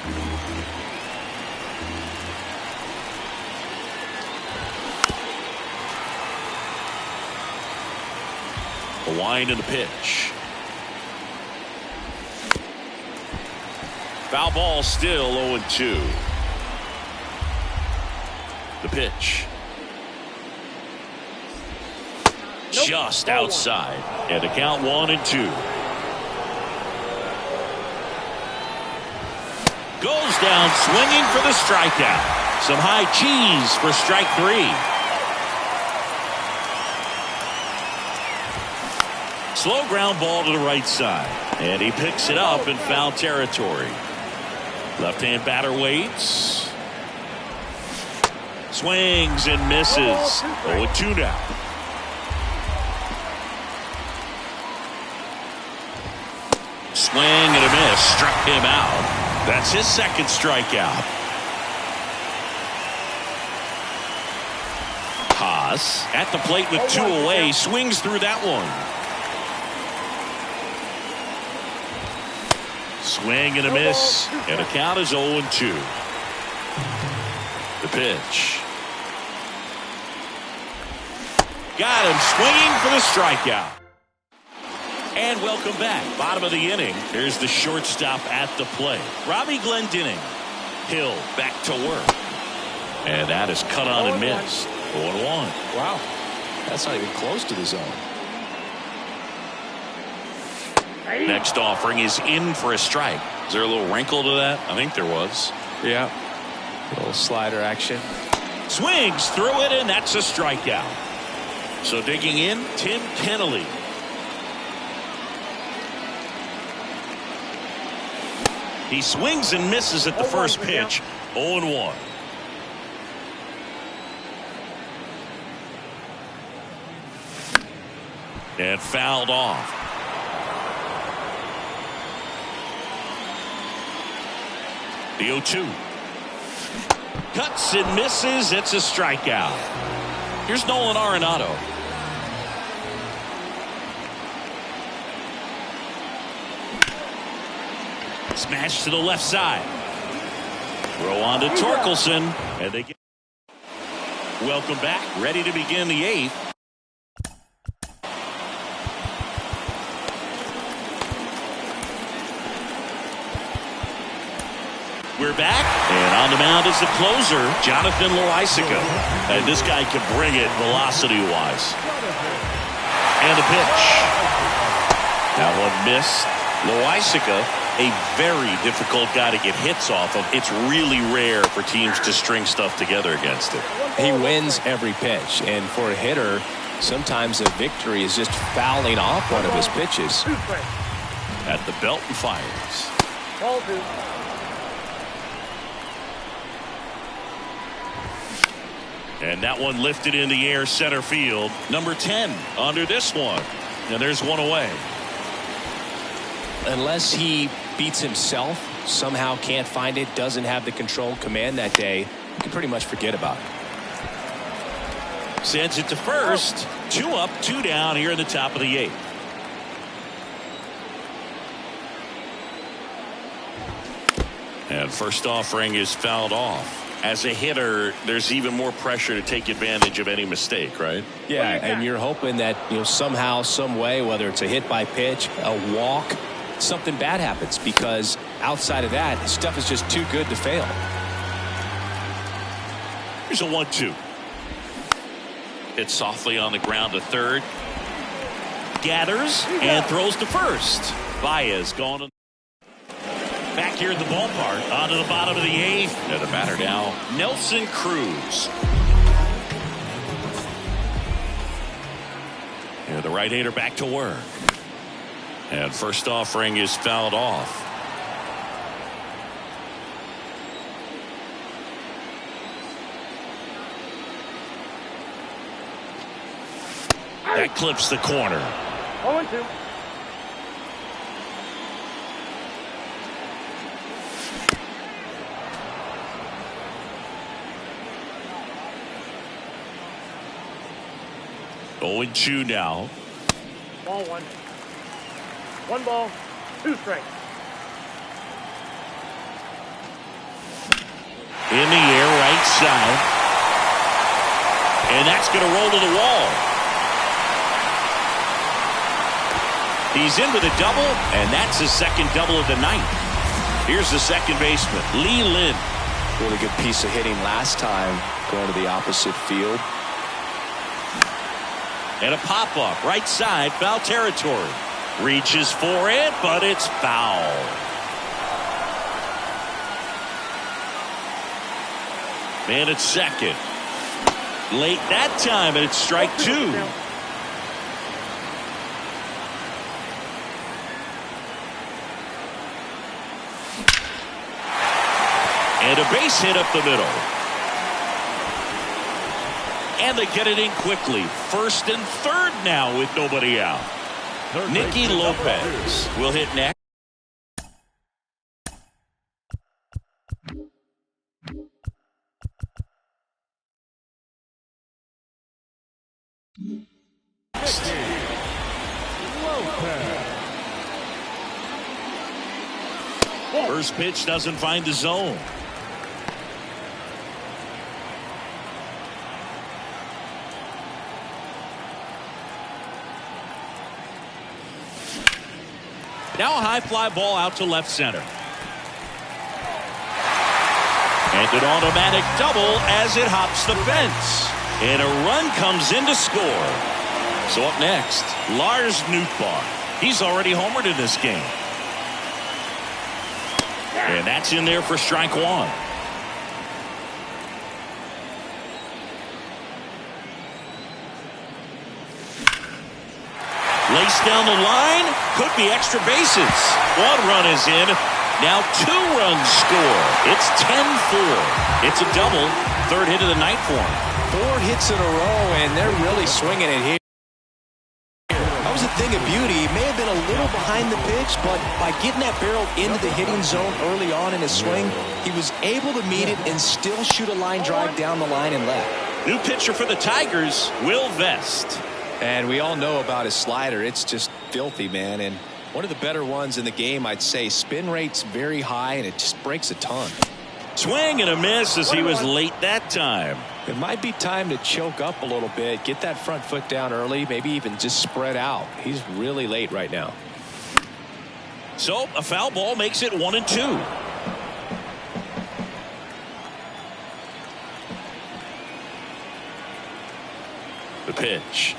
Speaker 1: The wind and the pitch. Foul ball still 0-2. The pitch. Just outside. And the count 1-2. Goes down swinging for the strikeout. Some high cheese for strike 3. Slow ground ball to the right side. And he picks it up in foul territory. Left-hand batter waits. Swings and misses. 0-2 now. Swing and a miss. Struck him out. That's his second strikeout. Haas at the plate with 2 away. Swings through that one. Swing and a miss. And the count is 0-2. The pitch. Got him swinging for the strikeout. And welcome back. Bottom of the inning. Here's the shortstop at the plate. Robbie Glendening. Hill back to work. And that is cut on and missed. 0-1.
Speaker 6: Wow. That's not even close to the zone.
Speaker 1: Next offering is in for a strike. Is there a little wrinkle to that? I think there was.
Speaker 6: Yeah. A little slider action.
Speaker 1: Swings through it, and that's a strikeout. So digging in, Tim Kennelly. He swings and misses at the first pitch. 0-1. And fouled off. The 0-2. Cuts and misses. It's a strikeout. Here's Nolan Arenado. Smash to the left side. Throw on to Torkelson. And they get. Welcome back. Ready to begin the 8th. We're back, and on the mound is the closer, Jonathan Loaisiga. And this guy can bring it velocity-wise. And a pitch. That one missed. Loaisiga, a very difficult guy to get hits off of. It's really rare for teams to string stuff together against it.
Speaker 6: He wins every pitch, and for a hitter, sometimes a victory is just fouling off one of his pitches.
Speaker 1: At the belt and fires.
Speaker 7: Ball 2.
Speaker 1: And that one lifted in the air center field. Number 10 under this one. And there's one away.
Speaker 6: Unless he beats himself, somehow can't find it, doesn't have the control command that day, you can pretty much forget about it.
Speaker 1: Sends it to first. 2 up, 2 down here in the top of the 8th. And first offering is fouled off. As a hitter, there's even more pressure to take advantage of any mistake, right?
Speaker 6: Yeah, and you're hoping that, somehow, some way, whether it's a hit by pitch, a walk, something bad happens, because outside of that, stuff is just too good to fail.
Speaker 1: Here's a 1-2. Hit softly on the ground to third. Gathers and throws to first. Baez gone. Back here at the ballpark, onto the bottom of the 8th. And the batter now, Nelson Cruz. And the right-hander back to work. And first offering is fouled off. That clips the corner.
Speaker 7: 0-2.
Speaker 1: Going 2 now.
Speaker 7: Ball 1. 1 ball, 2 strikes.
Speaker 1: In the air, right side. And that's going to roll to the wall. He's in with a double, and that's his second double of the night. Here's the second baseman, Lee Lin.
Speaker 6: Really good piece of hitting last time, going to the opposite field.
Speaker 1: And a pop-up, right side, foul territory. Reaches for it, but it's foul. Man at second. Late that time, and it's strike 2. And a base hit up the middle. And they get it in quickly. First and third now with nobody out. Nicky Lopez will hit next. First pitch doesn't find the zone. Now a high fly ball out to left center. And an automatic double as it hops the fence. And a run comes in to score. So up next, Lars Nootbaar. He's already homered in this game. And that's in there for strike 1. Lace down the line. Could be extra bases. 1 run is in. Now 2 runs score. It's 10-4. It's a double. 3rd hit of the night for him.
Speaker 6: 4 hits in a row, and they're really swinging it here. That was a thing of beauty. He may have been a little behind the pitch, but by getting that barrel into the hitting zone early on in his swing, he was able to meet it and still shoot a line drive down the line and left.
Speaker 1: New pitcher for the Tigers, Will Vest.
Speaker 6: And we all know about his slider. It's just filthy, man. And one of the better ones in the game, I'd say. Spin rate's very high, and it just breaks a ton.
Speaker 1: Swing and a miss as he was late that time.
Speaker 6: It might be time to choke up a little bit, get that front foot down early, maybe even just spread out. He's really late right now.
Speaker 1: So a foul ball makes it 1-2. The pitch.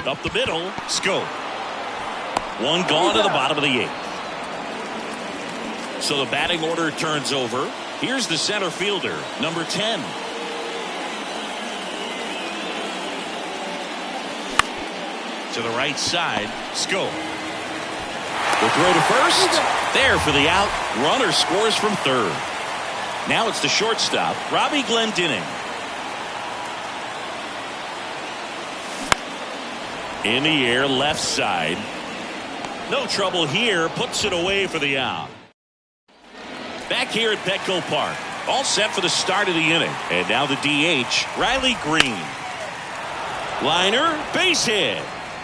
Speaker 1: Up the middle, Scope. 1 gone to the bottom of the 8th. So the batting order turns over. Here's the center fielder, number 10. To the right side, Scope. The throw to first. There for the out. Runner scores from 3rd. Now it's the shortstop, Robbie Glendinning. In the air, left side. No trouble here. Puts it away for the out. Back here at Petco Park. All set for the start of the inning. And now the DH, Riley Green. Liner, base hit.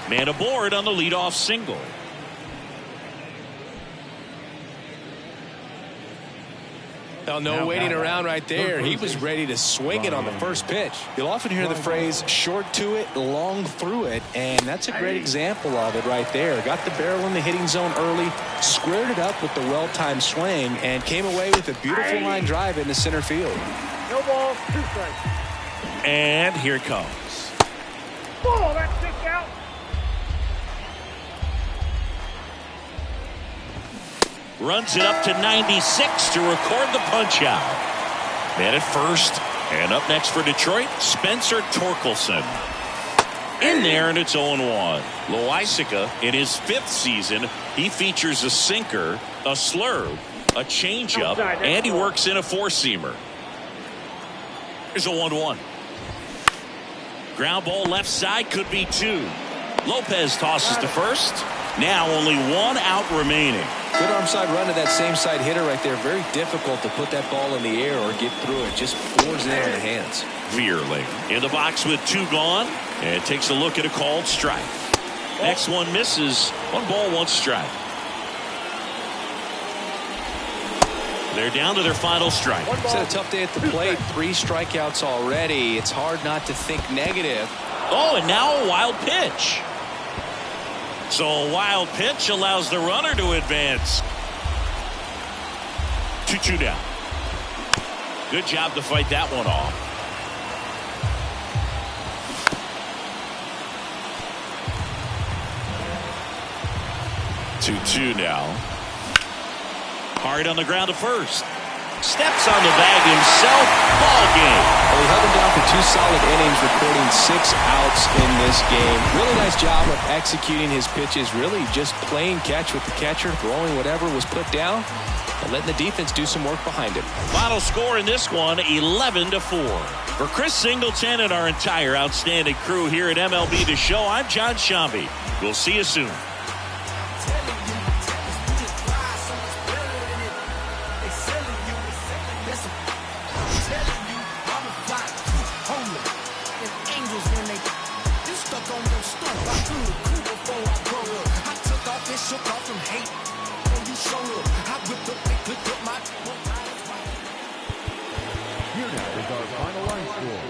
Speaker 1: Man aboard on the leadoff single.
Speaker 6: Oh, no waiting around right there. He was ready to swing it on the first pitch. You'll often hear the phrase short to it, long through it, and that's a great example of it right there. Got the barrel in the hitting zone early, squared it up with the well-timed swing, and came away with a beautiful line drive into center field.
Speaker 7: No ball, 2 strikes.
Speaker 1: And here it comes.
Speaker 7: Ball, that's 6 out.
Speaker 1: Runs it up to 96 to record the punch out. Man at first. And up next for Detroit, Spencer Torkelson. In there, and it's 0-1. Loisica, in his 5th season, he features a sinker, a slurve, a changeup, and he works in a 4-seamer. Here's a 1-1. Ground ball left side, could be 2. Lopez tosses to first. Now only 1 out remaining.
Speaker 6: Good arm side run to that same side hitter right there. Very difficult to put that ball in the air or get through it. Just pours it in on the hands.
Speaker 1: Veerling in the box with 2 gone and takes a look at a called strike. Next one misses. 1 ball, 1 strike. They're down to their final strike.
Speaker 6: It's had a tough day at the plate. 3 strikeouts already. It's hard not to think negative.
Speaker 1: Oh, and now a wild pitch. So a wild pitch allows the runner to advance. 2-2 down. Good job to fight that one off. 2-2 now. Hard on the ground to first. Steps on the bag himself. Ball game.
Speaker 6: Well, he held him down for 2 solid innings, recording 6 outs in this game. Really nice job of executing his pitches. Really just playing catch with the catcher, throwing whatever was put down, and letting the defense do some work behind him.
Speaker 1: Final score in this one, 11-4. For Chris Singleton and our entire outstanding crew here at MLB The Show, I'm John Shambi. We'll see you soon.
Speaker 2: Here now is our final line score.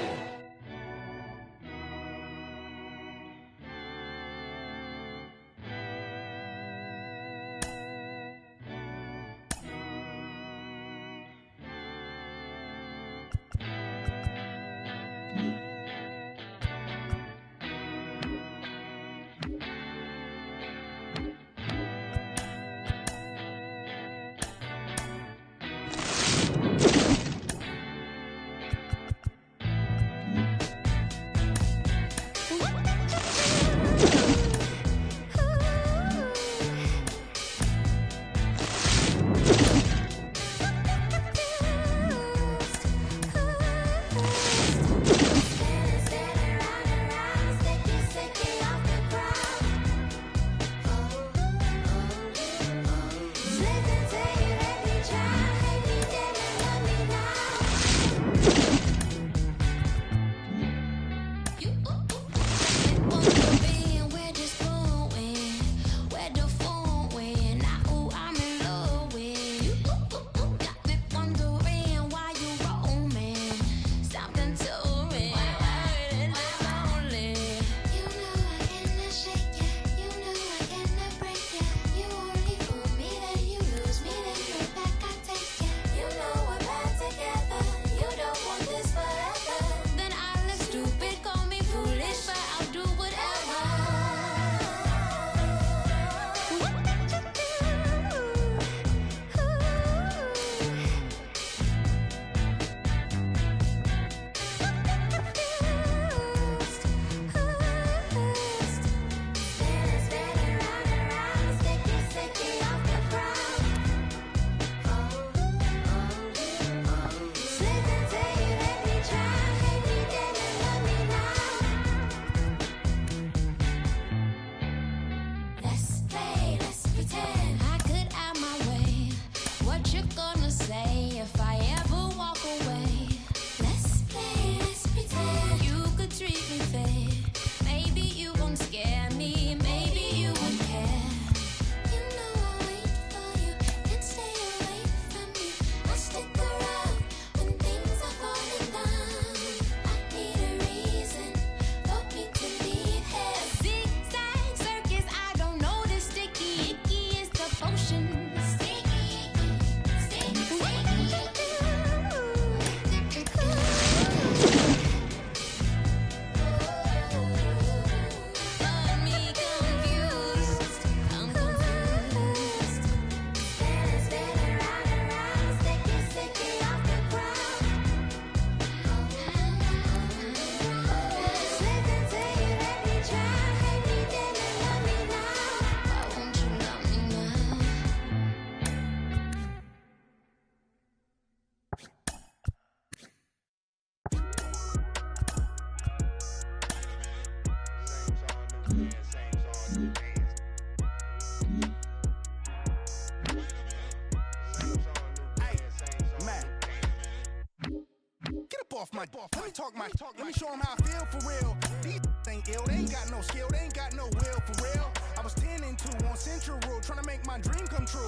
Speaker 3: my let me talk my talk. Let me show them how I feel for real. These ain't ill, they ain't got no skill, they ain't got no will for real. I was 10 and 2 on Central Road, trying to make my dream come true.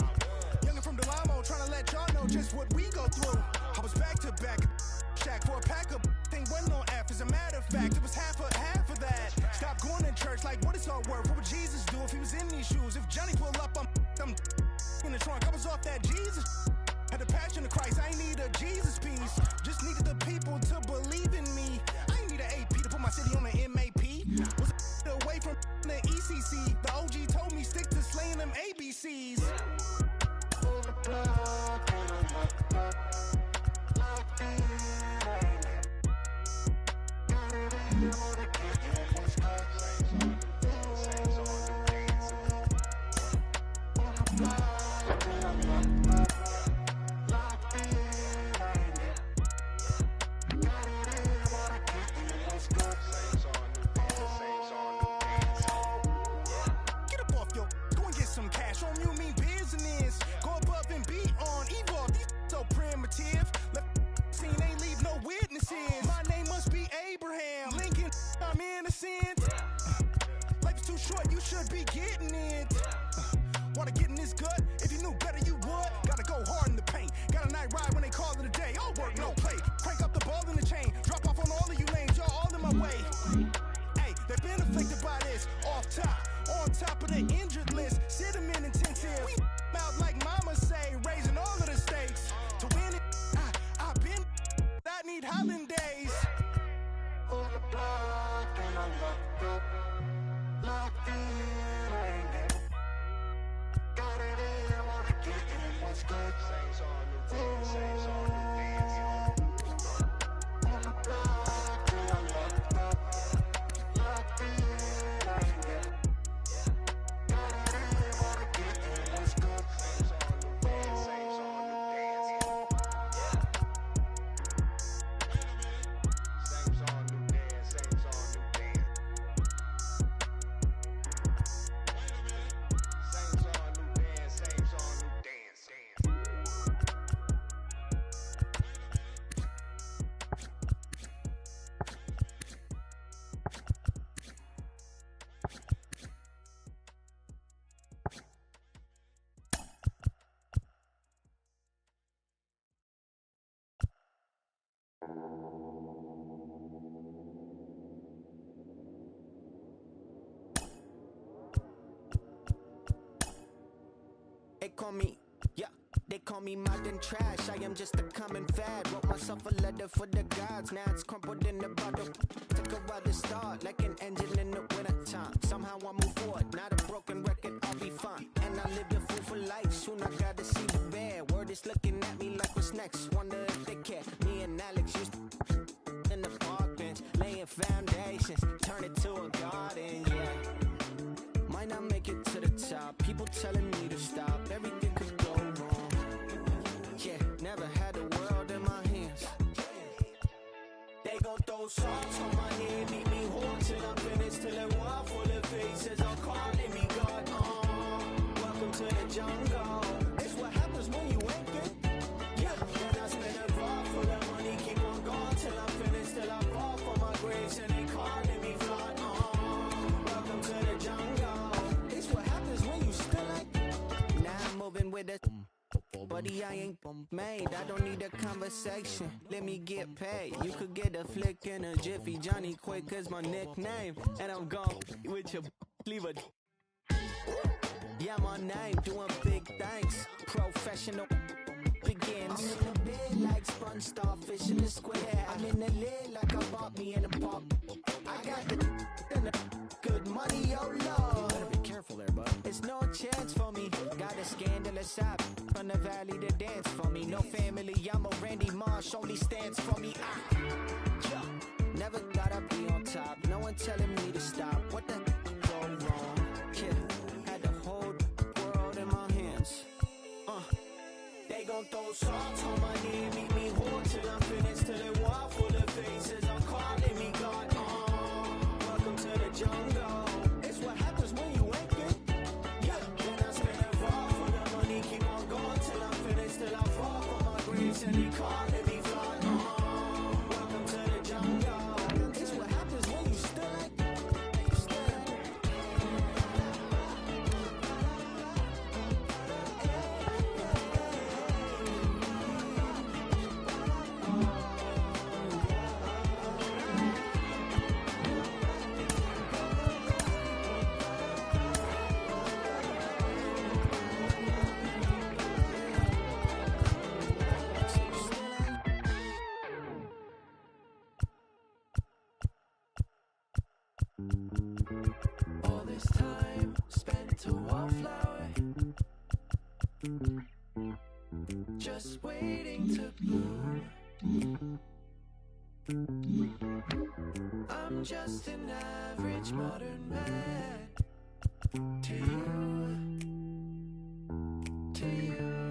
Speaker 3: Youngin' from Delamo, trying to let y'all know just what we go through. I was back to back, shack for a pack of thing wasn't on F. As a matter of fact, it was half of that. Stop going to church, like what it's all worth. What would Jesus do if he was in these shoes? If Johnny pull up, I'm in the trunk. I was off that Jesus. Had a passion of Christ, I ain't need a Jesus piece. Just needed the people to believe in me. I ain't need an AP to put my city on the MAP. Was away from the ECC. The OG told me stick to slaying them ABCs. Should be getting it. Wanna get in this gut? If you knew better, you would. Gotta go hard in the paint. Got a night ride when they call it a day. All work, no play. Crank up the ball in the chain. Drop off on all of you lanes. Y'all all in my way. Hey, they've been afflicted by this. Off top, on top of the injured list. Sit them in intensive. We out like mama say, raising all of the stakes. To win it, I've been. I need Hollandaise. On the block and I'm locked up. Locked in, ain't it? Got it in, wanna get in, what's good? Saints on the dance, saints on the dance. On the block, and I'm locked up. Locked in, ain't it? Got it in, wanna get in, what's good? Saints on the dance, saints on the dance. Saints on the dance, saints on the dance.
Speaker 10: They call me, yeah, they call me modern trash. I am just a common fad. Wrote myself a letter for the gods. Now it's crumpled in the bottle. Took a while to start, like an engine in the wintertime. Somehow I move forward, not a broken record, I'll be fine. And I live the fool for life, soon I gotta see the bear. Word is looking at me like what's next. Wonder if they care. Me and Alex used to in the park bench, laying foundations, turn it to a garden, yeah. Might not make it to the top, people telling me to stop. Everything could go wrong. Yeah, never had the world in my hands. They gon' throw salt on my head, meet me home till I'm finished, till a wall full of faces are calling me God. Welcome to the jungle. It's what happens when you ain't good. Yeah, then I spend a bar full of money, keep on going till I'm finished, till I fall for my grace and they calling me fraud. Welcome to the jungle. It's what happens when you still ain't. Now I'm moving with a buddy, I ain't made. I don't need a conversation. Let me get paid. You could get a flick in a jiffy. Johnny Quick is my nickname, and I'm gone with your leave a. Yeah, my name doing big things. Professional begins. I'm in the bed like sponge starfish in the square. I'm in the lid like I bought me in the park. I got the good money, oh Lord. Better be careful there, bud. It's no chance for me. Got a scandalous side from the valley to dance for me. No family, I'm a Randy Marsh, only stands for me. Yeah. Never thought I'd be on top. No one telling me to stop. What the go wrong? Yeah. Had the whole world in my hands. They gon' throw salt on my head, meet me home till I'm finished, till it wall full of faces are calling me God. Welcome to the jungle. It's what happens when you ain't good. Yeah, then I spend a raw for the money, keep on going till I'm finished, till I fall for my grace and he calling me fraud. Welcome to
Speaker 4: to wallflower, just waiting to bloom. I'm just an average modern man to you, to you.